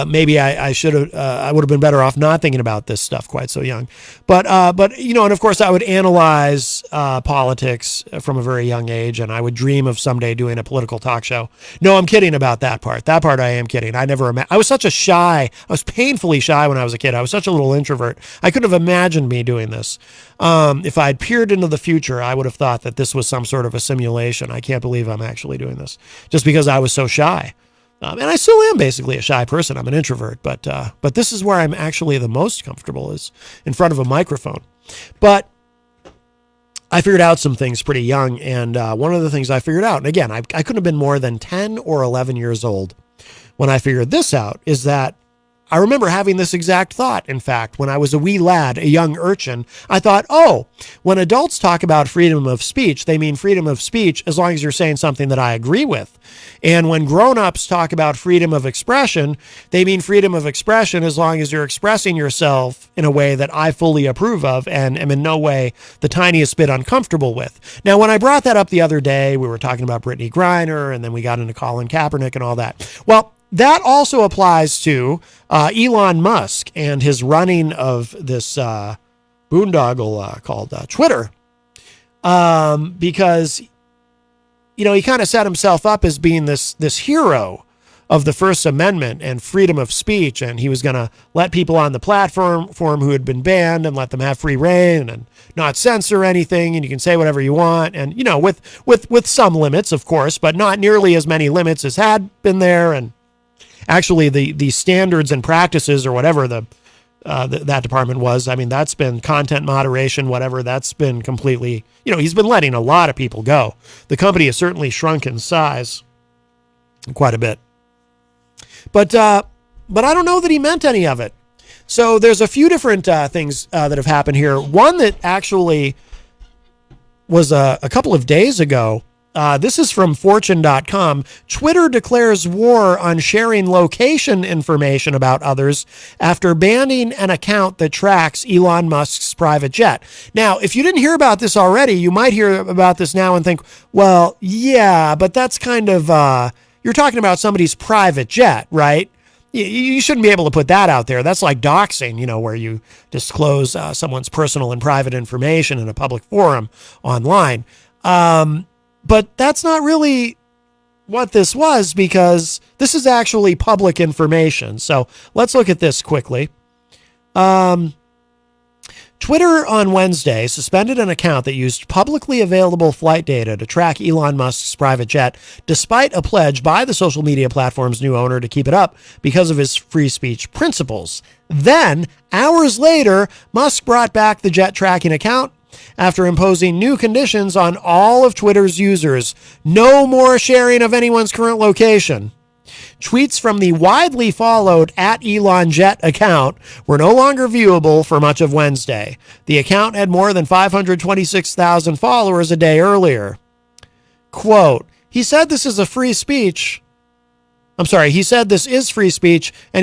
maybe I should have, I would have been better off not thinking about this stuff quite so young. But and of course I would analyze politics from a very young age, and I would dream of someday doing a political talk show. No, I'm kidding about that part. That part I am kidding. I was painfully shy when I was a kid. I was such a little introvert. I couldn't have imagined me doing this. If I'd peered into the future, I would have thought that this was some sort of a simulation. I can't believe I'm actually doing this just because I was so shy. And I still am basically a shy person. I'm an introvert, but this is where I'm actually the most comfortable, is in front of a microphone. But I figured out some things pretty young, and one of the things I figured out, and again, I couldn't have been more than 10 or 11 years old when I figured this out, is that I remember having this exact thought. In fact, when I was a wee lad, a young urchin, I thought, when adults talk about freedom of speech, they mean freedom of speech as long as you're saying something that I agree with. And when grown-ups talk about freedom of expression, they mean freedom of expression as long as you're expressing yourself in a way that I fully approve of and am in no way the tiniest bit uncomfortable with. Now, when I brought that up the other day, we were talking about Brittany Griner, and then we got into Colin Kaepernick and all that. Well, that also applies to Elon Musk and his running of this boondoggle called Twitter, because he kind of set himself up as being this hero of the First Amendment and freedom of speech, and he was going to let people on the platform who had been banned and let them have free reign and not censor anything, and you can say whatever you want, and with some limits, of course, but not nearly as many limits as had been there. And actually, the standards and practices, or whatever that department was, I mean, that's been content moderation, whatever. That's been completely, he's been letting a lot of people go. The company has certainly shrunk in size. quite a bit. But I don't know that he meant any of it. So there's a few different things that have happened here. One that actually was a couple of days ago. This is from Fortune.com. Twitter declares war on sharing location information about others after banning an account that tracks Elon Musk's private jet. Now, if you didn't hear about this already, you might hear about this now and think, well, yeah, but that's kind of, you're talking about somebody's private jet, right? You shouldn't be able to put that out there. That's like doxing, where you disclose someone's personal and private information in a public forum online. But that's not really what this was, because this is actually public information. So let's look at this quickly. Twitter on Wednesday suspended an account that used publicly available flight data to track Elon Musk's private jet, despite a pledge by the social media platform's new owner to keep it up because of his free speech principles. Then, hours later, Musk brought back the jet tracking account after imposing new conditions on all of Twitter's users. No more sharing of anyone's current location. Tweets from the widely followed @ElonJet account were no longer viewable for much of Wednesday. The account had more than 526,000 followers a day earlier. Quote, he said this is free speech, and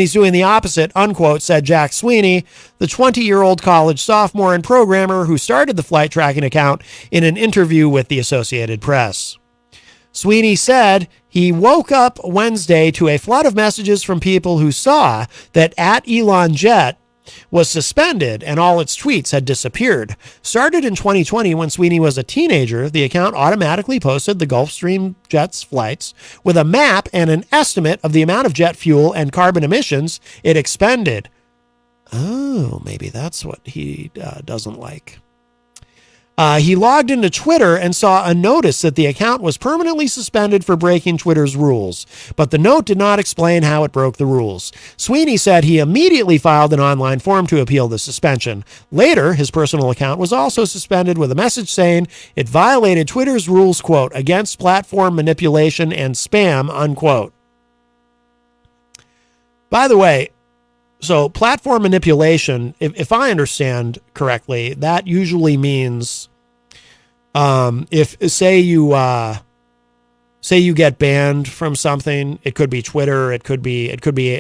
he's doing the opposite, unquote, said Jack Sweeney, the 20-year-old college sophomore and programmer who started the flight tracking account, in an interview with the Associated Press. Sweeney said he woke up Wednesday to a flood of messages from people who saw that @ElonJet was suspended and all its tweets had disappeared. Started in 2020 when Sweeney was a teenager, the account automatically posted the Gulfstream jet's flights with a map and an estimate of the amount of jet fuel and carbon emissions it expended. Oh, maybe that's what he doesn't like. He logged into Twitter and saw a notice that the account was permanently suspended for breaking Twitter's rules, but the note did not explain how it broke the rules. Sweeney said he immediately filed an online form to appeal the suspension. Later, his personal account was also suspended with a message saying it violated Twitter's rules, quote, against platform manipulation and spam, unquote. By the way, so platform manipulation, if I understand correctly, that usually means if say you get banned from something, it could be Twitter, it could be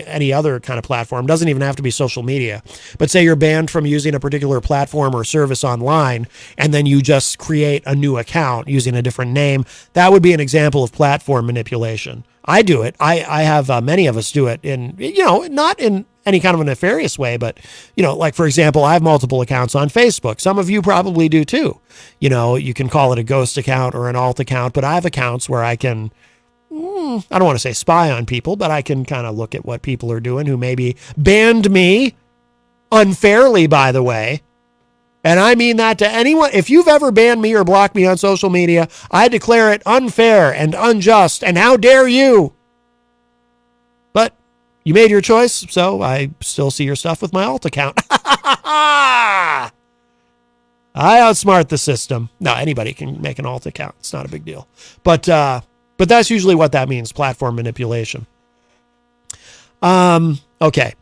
any other kind of platform. It doesn't even have to be social media. But say you're banned from using a particular platform or service online, and then you just create a new account using a different name. That would be an example of platform manipulation. I do it. I have many of us do it in, not in any kind of a nefarious way, but, like, for example, I have multiple accounts on Facebook. Some of you probably do too. You can call it a ghost account or an alt account, but I have accounts where I can, I don't want to say spy on people, but I can kind of look at what people are doing who maybe banned me unfairly, by the way. And I mean that to anyone. If you've ever banned me or blocked me on social media, I declare it unfair and unjust, and how dare you? But you made your choice, so I still see your stuff with my alt account. I outsmart the system. No, anybody can make an alt account. It's not a big deal. But that's usually what that means, platform manipulation. Okay.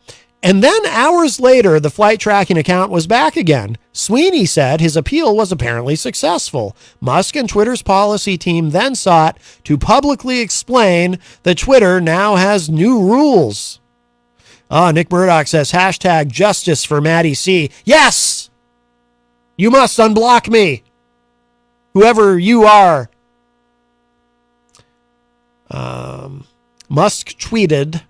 And then hours later, the flight tracking account was back again. Sweeney said his appeal was apparently successful. Musk and Twitter's policy team then sought to publicly explain that Twitter now has new rules. Nick Murdoch says, #justice for Maddie C. Yes! You must unblock me, whoever you are. Musk tweeted,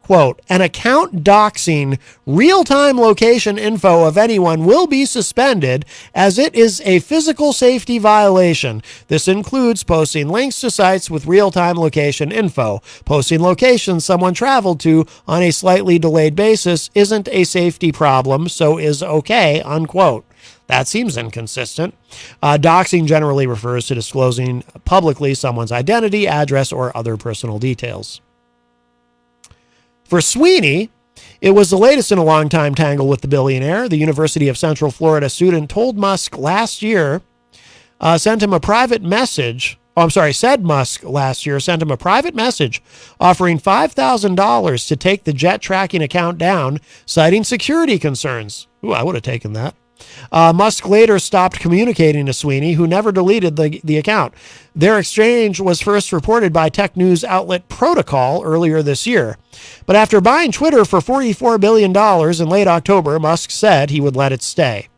quote, an account doxing real-time location info of anyone will be suspended as it is a physical safety violation. This includes posting links to sites with real-time location info. Posting locations someone traveled to on a slightly delayed basis isn't a safety problem, so is okay, unquote. That seems inconsistent. Doxing generally refers to disclosing publicly someone's identity, address, or other personal details. For Sweeney, it was the latest in a long-time tangle with the billionaire. The University of Central Florida student told Musk last year, sent him a private message said Musk last year sent him a private message offering $5,000 to take the jet tracking account down, citing security concerns. Ooh, I would have taken that. Musk later stopped communicating to Sweeney, who never deleted the account. Their exchange was first reported by tech news outlet Protocol earlier this year. But after buying Twitter for $44 billion in late October, Musk said he would let it stay.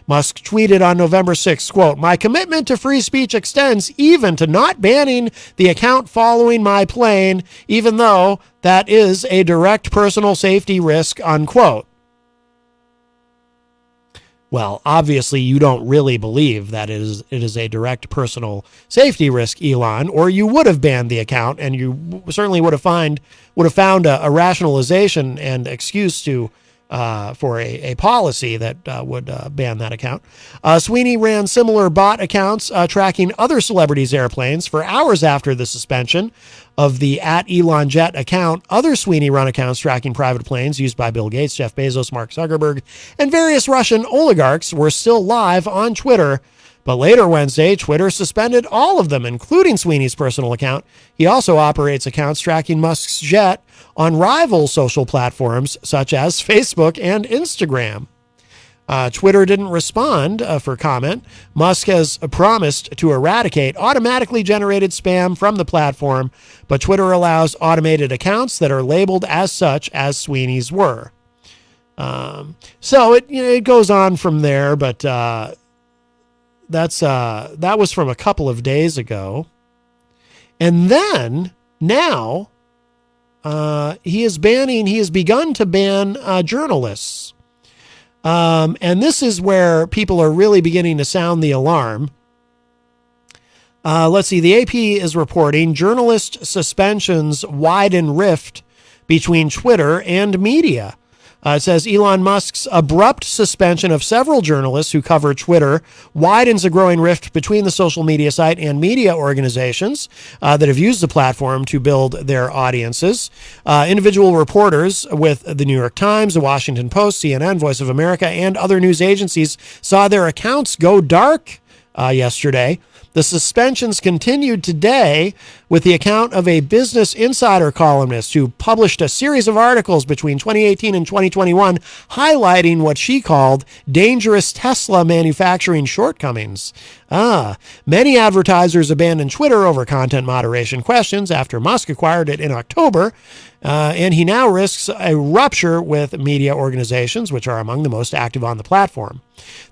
Musk tweeted on November 6th, quote, "My commitment to free speech extends even to not banning the account following my plane, even though that is a direct personal safety risk," unquote. Well, obviously you don't really believe that it is a direct personal safety risk, Elon, or you would have banned the account, and you certainly would have found a rationalization and excuse for a policy that would ban that account. Sweeney ran similar bot accounts tracking other celebrities' airplanes for hours after the suspension of the @ElonJet account. Other Sweeney-run accounts tracking private planes used by Bill Gates, Jeff Bezos, Mark Zuckerberg, and various Russian oligarchs were still live on Twitter. But later Wednesday, Twitter suspended all of them, including Sweeney's personal account. He also operates accounts tracking Musk's jet on rival social platforms such as Facebook and Instagram. Twitter didn't respond for comment. Musk has promised to eradicate automatically generated spam from the platform, but Twitter allows automated accounts that are labeled as such as Sweeney's were. So it goes on from there, but that was from a couple of days ago. And then now he has begun to ban journalists. And this is where people are really beginning to sound the alarm. Let's see. The AP is reporting journalist suspensions widen rift between Twitter and media. It says Elon Musk's abrupt suspension of several journalists who cover Twitter widens a growing rift between the social media site and media organizations that have used the platform to build their audiences. Individual reporters with the New York Times, the Washington Post, CNN, Voice of America, and other news agencies saw their accounts go dark yesterday. The suspensions continued today with the account of a Business Insider columnist who published a series of articles between 2018 and 2021 highlighting what she called dangerous Tesla manufacturing shortcomings. Many advertisers abandoned Twitter over content moderation questions after Musk acquired it in October, and he now risks a rupture with media organizations, which are among the most active on the platform.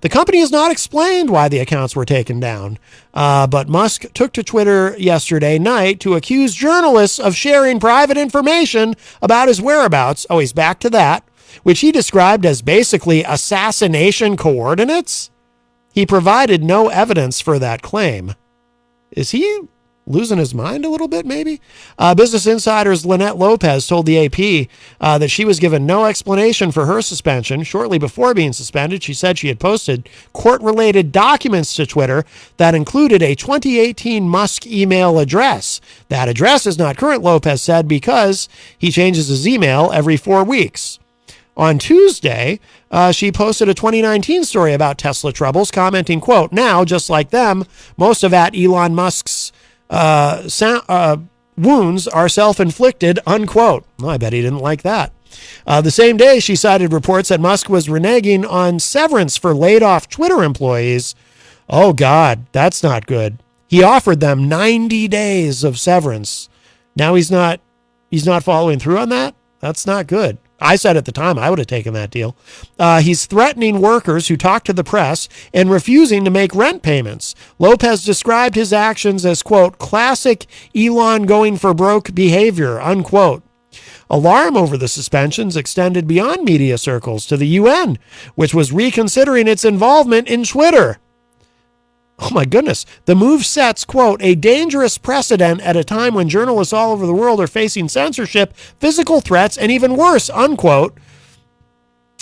The company has not explained why the accounts were taken down, but Musk took to Twitter yesterday night to accuse journalists of sharing private information about his whereabouts. Oh, he's back to that, which he described as basically assassination coordinates. He provided no evidence for that claim. Is he losing his mind a little bit, maybe? Business Insider's Lynette Lopez told the AP that she was given no explanation for her suspension. Shortly before being suspended, she said she had posted court-related documents to Twitter that included a 2018 Musk email address. That address is not current, Lopez said, because he changes his email every 4 weeks. On Tuesday, she posted a 2019 story about Tesla troubles, commenting, quote, "Now, just like them, most of Elon Musk's wounds are self-inflicted," unquote. Well, I bet he didn't like that. The same day, she cited reports that Musk was reneging on severance for laid-off Twitter employees. Oh, God, that's not good. He offered them 90 days of severance. Now he's not following through on that? That's not good. I said at the time I would have taken that deal. He's threatening workers who talk to the press and refusing to make rent payments. Lopez described his actions as, quote, "classic Elon going for broke behavior," unquote. Alarm over the suspensions extended beyond media circles to the UN, which was reconsidering its involvement in Twitter. Oh my goodness. The move sets, quote, "a dangerous precedent at a time when journalists all over the world are facing censorship, physical threats, and even worse," unquote,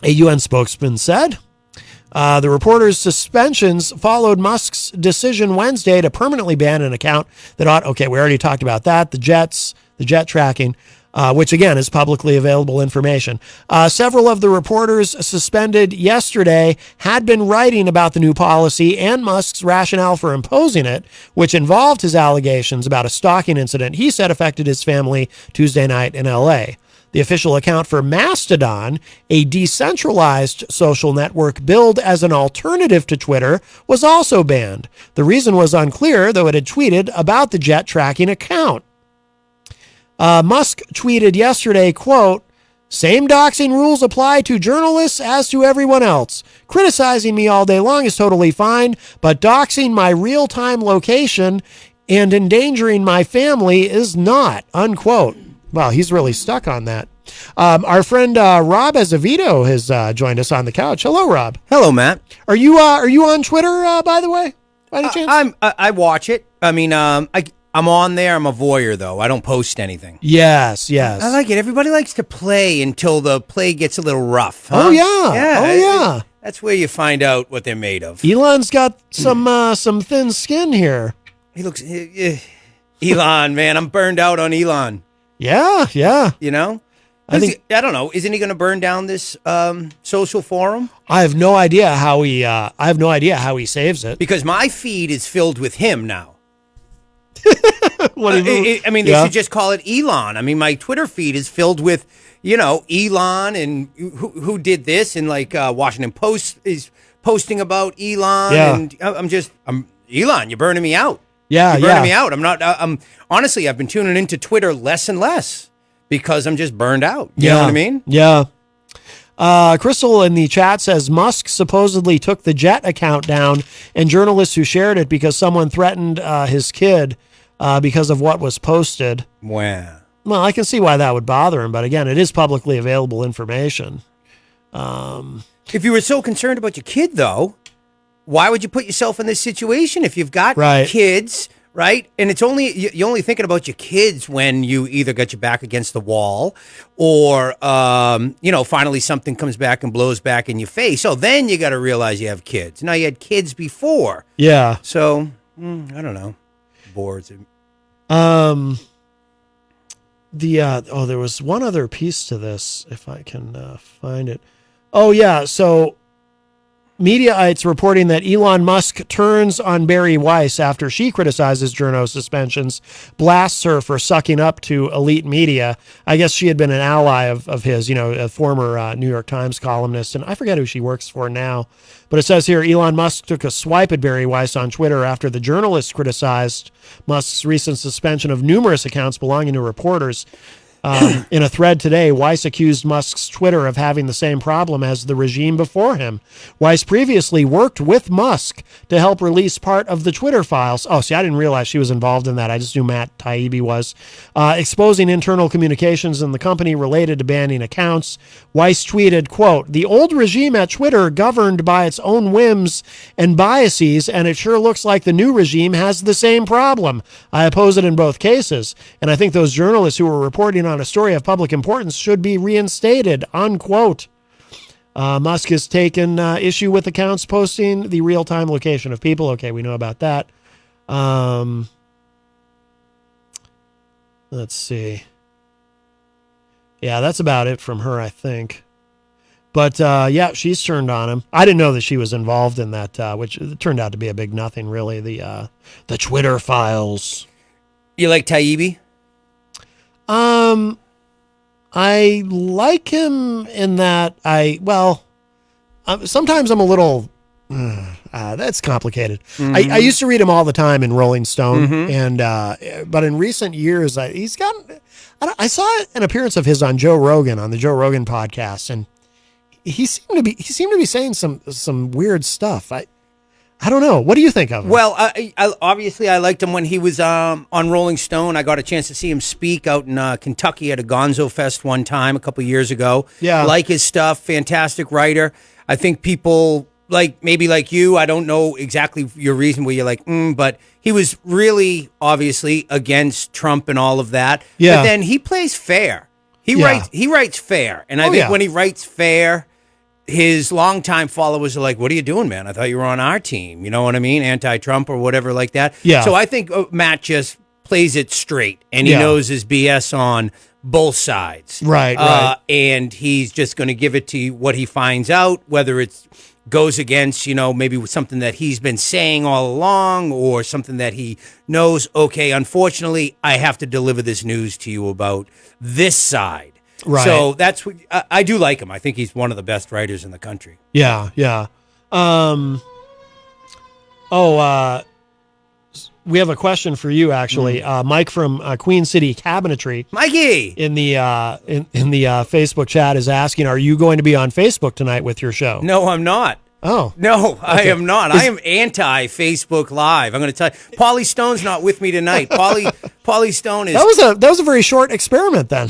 a UN spokesman said. The reporter's suspensions followed Musk's decision Wednesday to permanently ban an account that we already talked about that, the jet tracking. which again is publicly available information. Several of the reporters suspended yesterday had been writing about the new policy and Musk's rationale for imposing it, which involved his allegations about a stalking incident he said affected his family Tuesday night in L.A. The official account for Mastodon, a decentralized social network billed as an alternative to Twitter, was also banned. The reason was unclear, though it had tweeted about the jet tracking account. Musk tweeted yesterday, quote, "Same doxing rules apply to journalists as to everyone else. Criticizing me all day long is totally fine, but doxing my real-time location and endangering my family is not," unquote. Wow, he's really stuck on that. Our friend Rob Azevedo has joined us on the couch. Hello, Rob. Hello, Matt. Are you on Twitter, by the way? By any chance? I watch it. I mean, I'm on there. I'm a voyeur, though. I don't post anything. Yes. I like it. Everybody likes to play until the play gets a little rough. Huh? Oh, yeah. That's where you find out what they're made of. Elon's got some thin skin here. He looks... Elon, man. I'm burned out on Elon. Yeah. You know? I don't know. Isn't he going to burn down this social forum? I have no idea how he saves it. Because my feed is filled with him now. What do you mean? I mean, they should just call it Elon. I mean, my Twitter feed is filled with, Elon and who did this, and like Washington Post is posting about Elon. Yeah. And I'm Elon. You're burning me out. Yeah, you're burning me out. I'm not. Honestly, I've been tuning into Twitter less and less because I'm just burned out. You know what I mean? Yeah. Crystal in the chat says Musk supposedly took the Jet account down, and journalists who shared it because someone threatened his kid because of what was posted. Wow. Well, I can see why that would bother him, but again, it is publicly available information. If you were so concerned about your kid, though, why would you put yourself in this situation if you've got kids, right? And it's you're only thinking about your kids when you either got your back against the wall or, finally something comes back and blows back in your face. So then you got to realize you have kids. Now you had kids before. Yeah. So, I don't know. Boards. There was one other piece to this, if I can find it. Oh, yeah. So Mediaites reporting that Elon Musk turns on Bari Weiss after she criticizes journo suspensions, blasts her for sucking up to elite media. I guess she had been an ally of his, a former New York Times columnist, and I forget who she works for now. But it says here, Elon Musk took a swipe at Bari Weiss on Twitter after the journalist criticized Musk's recent suspension of numerous accounts belonging to reporters. In a thread today, Weiss accused Musk's Twitter of having the same problem as the regime before him. Weiss previously worked with Musk to help release part of the Twitter files. Oh, see, I didn't realize she was involved in that. I just knew Matt Taibbi was. Exposing internal communications in the company related to banning accounts. Weiss tweeted, quote, "The old regime at Twitter governed by its own whims and biases, and it sure looks like the new regime has the same problem. I oppose it in both cases, and I think those journalists who were reporting on a story of public importance should be reinstated," unquote. Musk has taken issue with accounts posting the real-time location of people. Okay, we know about that. Let's see. Yeah, that's about it from her, I think. But, she's turned on him. I didn't know that she was involved in that, which turned out to be a big nothing, really, the Twitter files. You like Taibbi? I like him in that sometimes I'm a little, that's complicated. Mm-hmm. I used to read him all the time in Rolling Stone, and but in recent years, I saw an appearance of his on Joe Rogan, on the Joe Rogan podcast, and he seemed to be saying some weird stuff. I don't know. What do you think of him? Well, I obviously I liked him when he was on Rolling Stone. I got a chance to see him speak out in Kentucky at a Gonzo Fest one time a couple years ago. Yeah. Like his stuff. Fantastic writer. I think people maybe like you, I don't know exactly your reason where you're like, but he was really obviously against Trump and all of that. Yeah. But then he plays fair. He writes fair. And I think when he writes fair, his longtime followers are like, "What are you doing, man? I thought you were on our team." You know what I mean? Anti-Trump or whatever like that. Yeah. So I think Matt just plays it straight, and he knows his BS on both sides. Right, right. And he's just going to give it to you what he finds out, whether it goes against, maybe something that he's been saying all along or something that he knows, okay, unfortunately, I have to deliver this news to you about this side. Right. So that's what I do like him. I think he's one of the best writers in the country. Yeah, yeah. We have a question for you, actually. Mike from Queen City Cabinetry. Mikey in the Facebook chat is asking, "Are you going to be on Facebook tonight with your show?" No, I'm not. Oh no, I Okay. am not. I am anti Facebook Live. I'm going to tell you, Pauly Stone's not with me tonight. Pauly Stone is. That was a very short experiment then.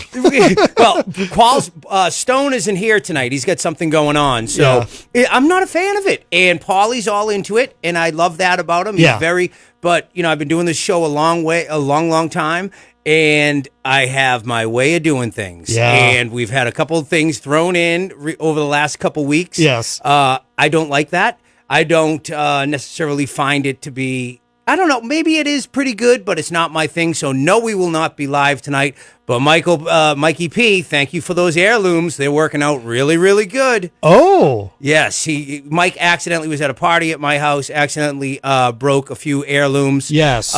Well, Stone isn't here tonight. He's got something going on, so I'm not a fan of it. And Pauly's all into it, and I love that about him. Yeah. He's but I've been doing this show a long time. And I have my way of doing things. Yeah. And we've had a couple of things thrown in over the last couple weeks. Yes. I don't like that. I don't necessarily find it to be, I don't know, maybe it is pretty good, but it's not my thing. So no, we will not be live tonight. But Mikey P, thank you for those heirlooms. They're working out really, really good. Oh. Yes. Mike accidentally was at a party at my house, accidentally broke a few heirlooms. Yes.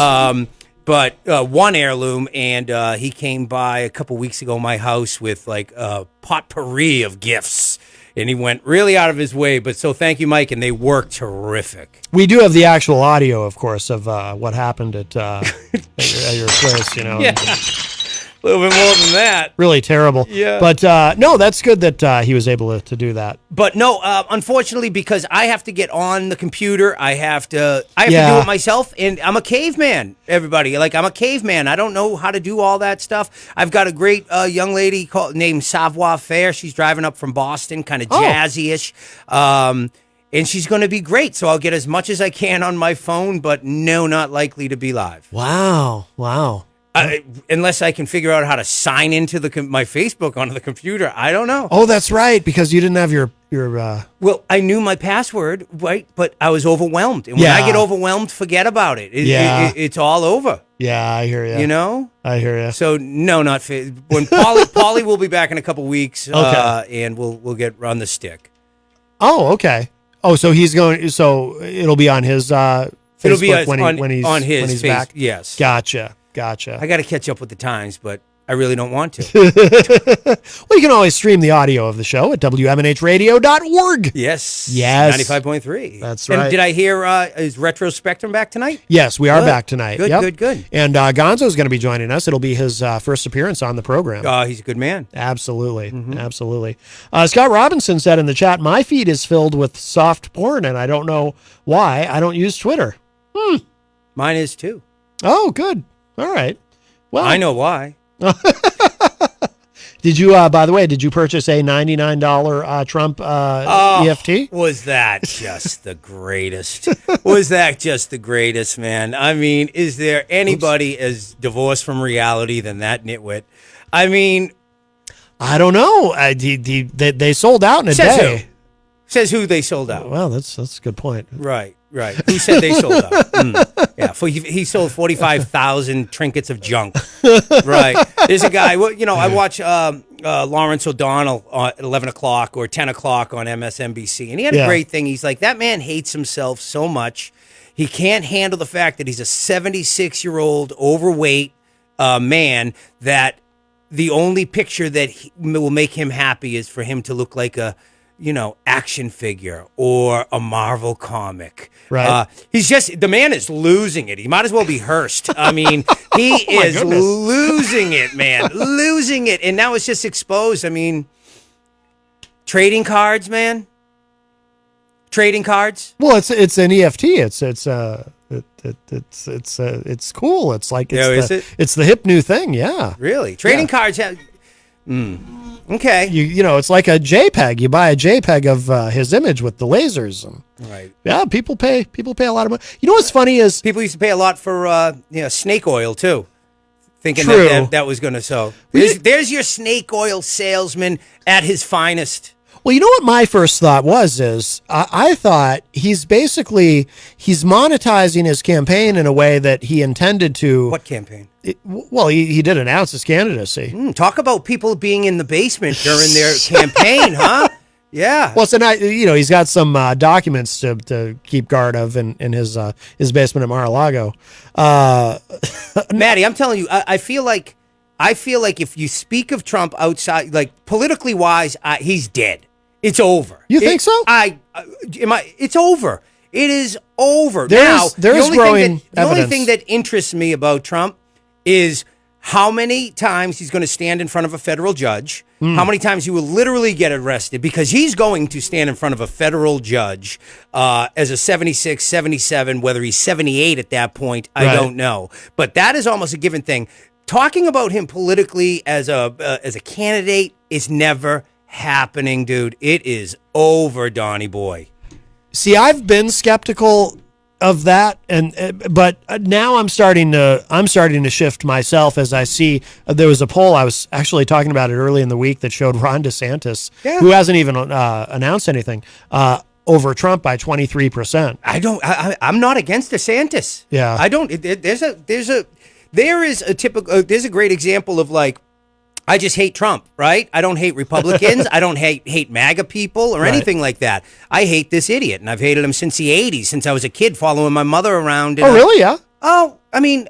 But one heirloom, and he came by a couple weeks ago my house with like a potpourri of gifts, and he went really out of his way. But so thank you, Mike, and they work terrific. We do have the actual audio, of course, of what happened at your place. Yeah. A little bit more than that. Really terrible. Yeah. But no, that's good that he was able to do that. But no, unfortunately, because I have to get on the computer, I have to do it myself, and I'm a caveman. Everybody, I'm a caveman. I don't know how to do all that stuff. I've got a great young lady named Savoir Faire. She's driving up from Boston, kind of jazzy-ish, and she's going to be great. So I'll get as much as I can on my phone, but no, not likely to be live. Wow. Unless I can figure out how to sign into my Facebook onto the computer. I don't know. Oh, that's right, because you didn't have your Well, I knew my password, right? But I was overwhelmed. And when I get overwhelmed, forget about it. It's all over. Yeah, I hear you. You know? I hear you. So, no, not when Pauly will be back in a couple weeks, and we'll get on the stick. Oh, okay. Oh, so he's going. So it'll be on his Facebook It'll be when he's on his when he's face, back. Yes. Gotcha. I got to catch up with the times, but I really don't want to. Well, you can always stream the audio of the show at WMNHradio.org. Yes. 95.3. That's right. And did I hear is Retro Spectrum back tonight? Yes, we are back tonight. Good, good. And Gonzo's going to be joining us. It'll be his first appearance on the program. Oh, he's a good man. Absolutely. Absolutely. Scott Robinson said in the chat, my feed is filled with soft porn, and I don't know why. I don't use Twitter. Mine is too. Oh, good. All right. Well, I know why. Did you, by the way, did you purchase a $99 Trump EFT? Was that just the greatest? Was that just the greatest, man? I mean, is there anybody as divorced from reality than that nitwit? I mean, I don't know. They sold out in a day. Who? Says who they sold out. Well, that's a good point. Right. Who said they sold out? Yeah, he sold 45,000 trinkets of junk. Right. There's a guy. Well, I watch Lawrence O'Donnell at 11 o'clock or 10 o'clock on MSNBC, and he had a great thing. He's like, that man hates himself so much. He can't handle the fact that he's a 76-year-old overweight man that the only picture that will make him happy is for him to look like a action figure or a Marvel comic. Right. The man is losing it. He might as well be Hearst. I mean, he is losing it, man. Losing it. And now it's just exposed. I mean, trading cards, man. Trading cards. Well, it's an EFT. It's cool. It's like it's the hip new thing. Yeah. Really? Trading cards have okay. It's like a JPEG. You buy a JPEG of his image with the lasers. Right. Yeah, people pay a lot of money. You know what's funny is people used to pay a lot for snake oil too, thinking that was going to sell. There's your snake oil salesman at his finest. Well, you know what my first thought is I thought he's monetizing his campaign in a way that he intended to. What campaign? He did announce his candidacy. Talk about people being in the basement during their campaign, huh? Yeah. Well, so now, he's got some documents to keep guard of in his basement at Mar-a-Lago. Maddie, I'm telling you, I feel like if you speak of Trump outside, like politically wise, he's dead. It's over. You think so? It's over. It is over. There's growing the only thing that interests me about Trump is how many times he's going to stand in front of a federal judge, how many times he will literally get arrested, because he's going to stand in front of a federal judge as a 76, 77, whether he's 78 at that point, I don't know. But that is almost a given thing. Talking about him politically as a candidate is never happening, dude. It is over, Donnie boy. See, I've been skeptical of that, but now I'm starting to shift myself as I see there was a poll I was actually talking about it early in the week that showed Ron DeSantis, who hasn't even announced anything, over Trump by 23%. I'm not against DeSantis. Yeah, I don't. There's a great example of like, I just hate Trump, right? I don't hate Republicans. I don't hate MAGA people or anything like that. I hate this idiot, and I've hated him since the 80s, since I was a kid following my mother around. Oh, really? Yeah. Oh, I mean,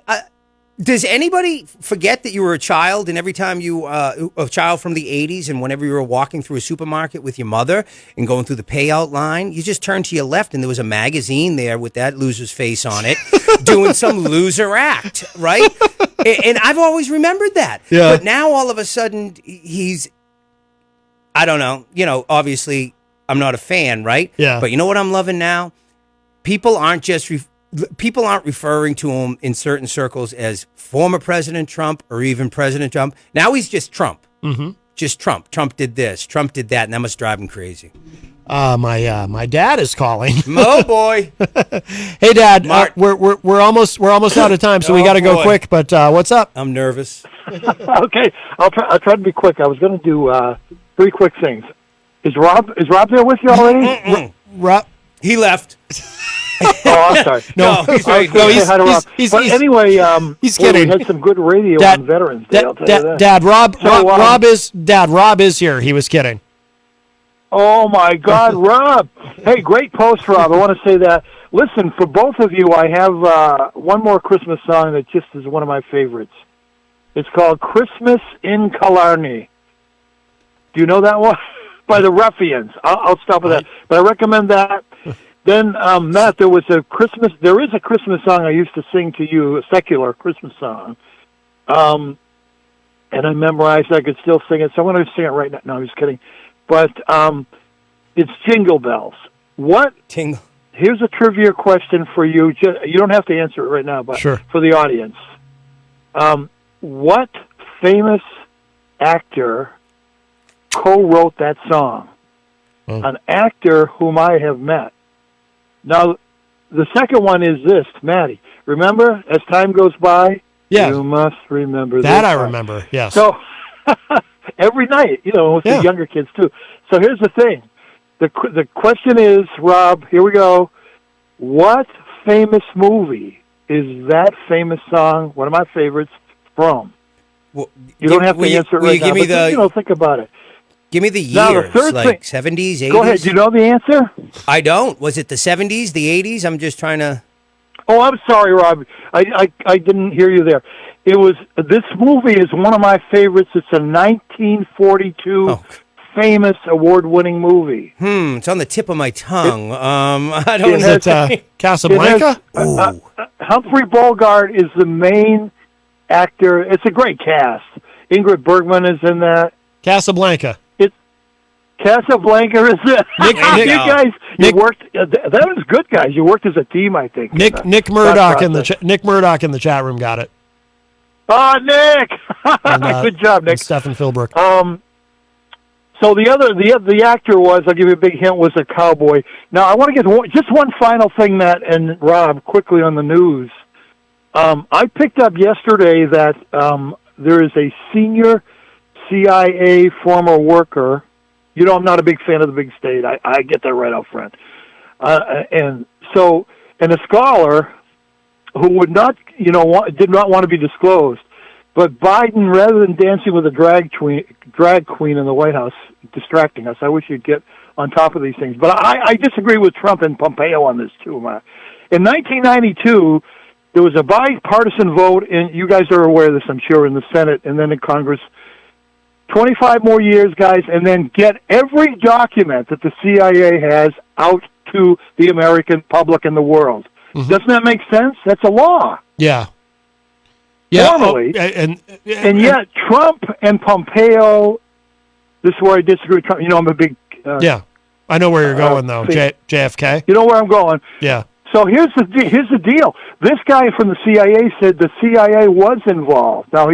does anybody forget that you were a child, and every time a child from the 80s, and whenever you were walking through a supermarket with your mother and going through the payout line, you just turned to your left and there was a magazine there with that loser's face on it doing some loser act, right? And I've always remembered that. Yeah. But now all of a sudden he's, I don't know, obviously I'm not a fan, right? Yeah. But you know what I'm loving now? People aren't referring to him in certain circles as former President Trump or even President Trump. Now he's just Trump. Mm-hmm. Just Trump. Trump did this. Trump did that, and that must drive him crazy. My dad is calling. Oh boy. Hey, Dad. We're almost out of time, so we got to go quick. But what's up? I'm nervous. Okay, I'll try to be quick. I was going to do 3 quick things. Is Rob there with you already? Rob, he left. Oh, I'm sorry. No, he's right. Anyway, he's kidding. We had some good radio on Veterans Day. I'll tell you that. Dad, Rob is here. He was kidding. Oh my God, Rob! Hey, great post, Rob. I want to say that. Listen, for both of you, I have one more Christmas song that just is one of my favorites. It's called "Christmas in Killarney." Do you know that one? By the Ruffians. I'll stop with that. But I recommend that. Then, Matt, there is a Christmas song I used to sing to you, a secular Christmas song. And I memorized I could still sing it, so I'm going to sing it right now. No, I'm just kidding. But it's Jingle Bells. Here's a trivia question for you. You don't have to answer it right now, but sure. For the audience. What famous actor co-wrote that song? Oh. An actor whom I have met. Now, the second one is this, Maddie. Remember, as time goes by, you must remember that. I remember, yes. So, every night, with the younger kids, too. So here's the thing. The question is, Rob, here we go. What famous movie is that famous song, one of my favorites, from? Well, you don't have to answer it right now, but think about it. Give me the years, now, the third like thing, 70s, 80s. Go ahead. Do you know the answer? I don't. Was it the 70s, the 80s? I'm just trying to... Oh, I'm sorry, Rob. I didn't hear you there. This movie is one of my favorites. It's a 1942 famous award-winning movie. It's on the tip of my tongue. I don't know. Is it Casablanca? Humphrey Bogart is the main actor. It's a great cast. Ingrid Bergman is in that. Casablanca. Casablanca is it? You guys, worked. That was good, guys. You worked as a team, I think. Nick Murdoch in the chat room got it. Oh, Nick! And, good job, Nick. Stephen Philbrook. So the actor was, I'll give you a big hint, was a cowboy. Now I want to get just one final thing, Matt and Rob, quickly on the news. I picked up yesterday that there is a senior CIA former worker You know, I'm not a big fan of the big state. I get that right out front. And a scholar who would not, did not want to be disclosed, but Biden, rather than dancing with a drag queen in the White House, distracting us. I wish you'd get on top of these things. But I disagree with Trump and Pompeo on this too, Matt. In 1992, there was a bipartisan vote, and you guys are aware of this, I'm sure, in the Senate and then in Congress. 25 more years, guys, and then get every document that the CIA has out to the American public and the world. Mm-hmm. Doesn't that make sense? That's a law. Yeah. Normally. And yet Trump and Pompeo, this is where I disagree with Trump. You know, I'm a big... yeah. I know where you're going, though. JFK? You know where I'm going? Yeah. So here's the deal. This guy from the CIA said the CIA was involved. Now,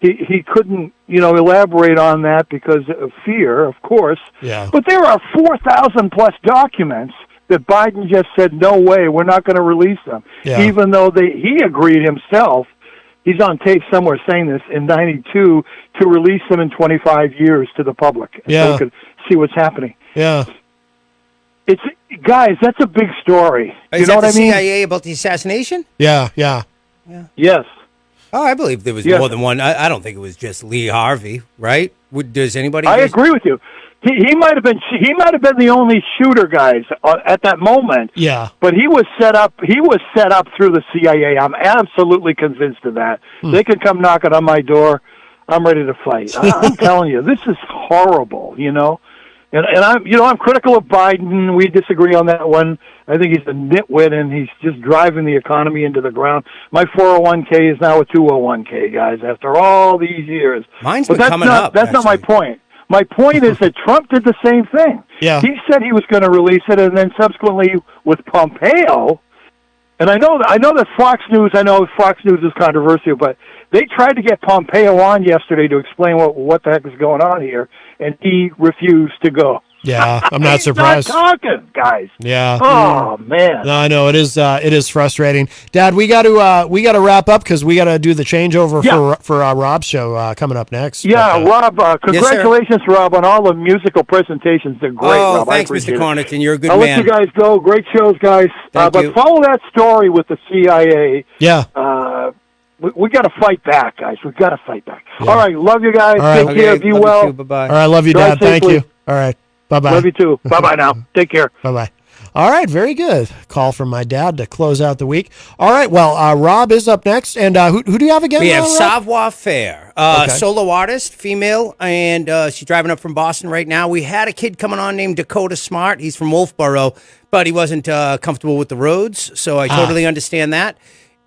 he couldn't, elaborate on that because of fear, of course. Yeah. But there are 4,000 plus documents that Biden just said, no way, we're not going to release them. Yeah. Even though he agreed himself, he's on tape somewhere saying this, in 92, to release them in 25 years to the public. Yeah. So we could see what's happening. Yeah. Guys, that's a big story. Is you know that what the I mean? CIA about the assassination? Yeah. Yes. Oh, I believe there was more than one. I don't think it was just Lee Harvey, right? Does anybody? I agree with you. He might have been the only shooter, guys, at that moment. Yeah. But he was set up. He was set up through the CIA. I'm absolutely convinced of that. They could come knocking on my door. I'm ready to fight. I'm telling you, this is horrible. And I'm critical of Biden. We disagree on that one. I think he's a nitwit, and he's just driving the economy into the ground. My 401k is now a 201k, guys, after all these years. Mine's been coming up. That's not my point. My point is that Trump did the same thing. Yeah. He said he was going to release it, and then subsequently with Pompeo, and I know that Fox News is controversial, but they tried to get Pompeo on yesterday to explain what the heck is going on here, and he refused to go. Yeah, I'm not surprised. He's not talking, guys. Yeah. Oh man. No, I know it is frustrating. Dad, we got to wrap up because we got to do the changeover for Rob's show coming up next. Yeah, Rob. Congratulations, Rob, on all the musical presentations. They're great. Oh, Rob. thanks, Mr. Cornerton. You're a good I'll man. let you guys go. Great shows, guys. But follow that story with the CIA. Yeah. We got to fight back, guys. We got to fight back. Yeah. All right, love you guys. All right. Take care. Be well. Bye-bye. All right, love you, Drive Dad. Thank safely. you. All right. Bye-bye. Love you too. Bye-bye now. Take care. Bye-bye. All right, very good. Call from my dad to close out the week. All right, well, Rob is up next. And who do you have again? We have Rob? Savoir Faire, solo artist, female, and she's driving up from Boston right now. We had a kid coming on named Dakota Smart. He's from Wolfboro, but he wasn't comfortable with the roads, so I totally understand that.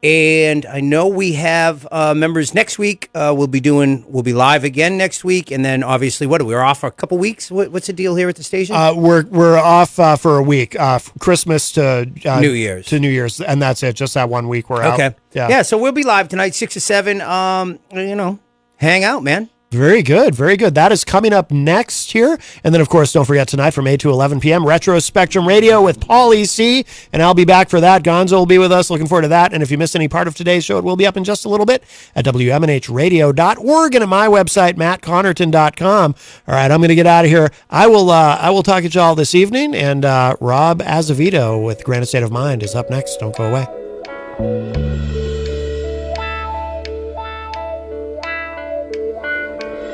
And I know we have members next week. We'll be live again next week, and then obviously, we're off for a couple weeks. What's the deal here at the station? We're off for a week, Christmas to New Year's, and that's it. Just that 1 week we're out. Okay, yeah. So we'll be live tonight, 6 to 7. Hang out, man. Very good, very good. That is coming up next here. And then, of course, don't forget tonight from 8 to 11 p.m., Retro Spectrum Radio with Paulie C. And I'll be back for that. Gonzo will be with us. Looking forward to that. And if you missed any part of today's show, it will be up in just a little bit at WMNHradio.org and at my website, mattconnerton.com. All right, I'm going to get out of here. I will talk to y'all this evening. And Rob Azevedo with Granite State of Mind is up next. Don't go away.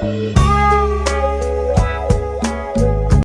Bye.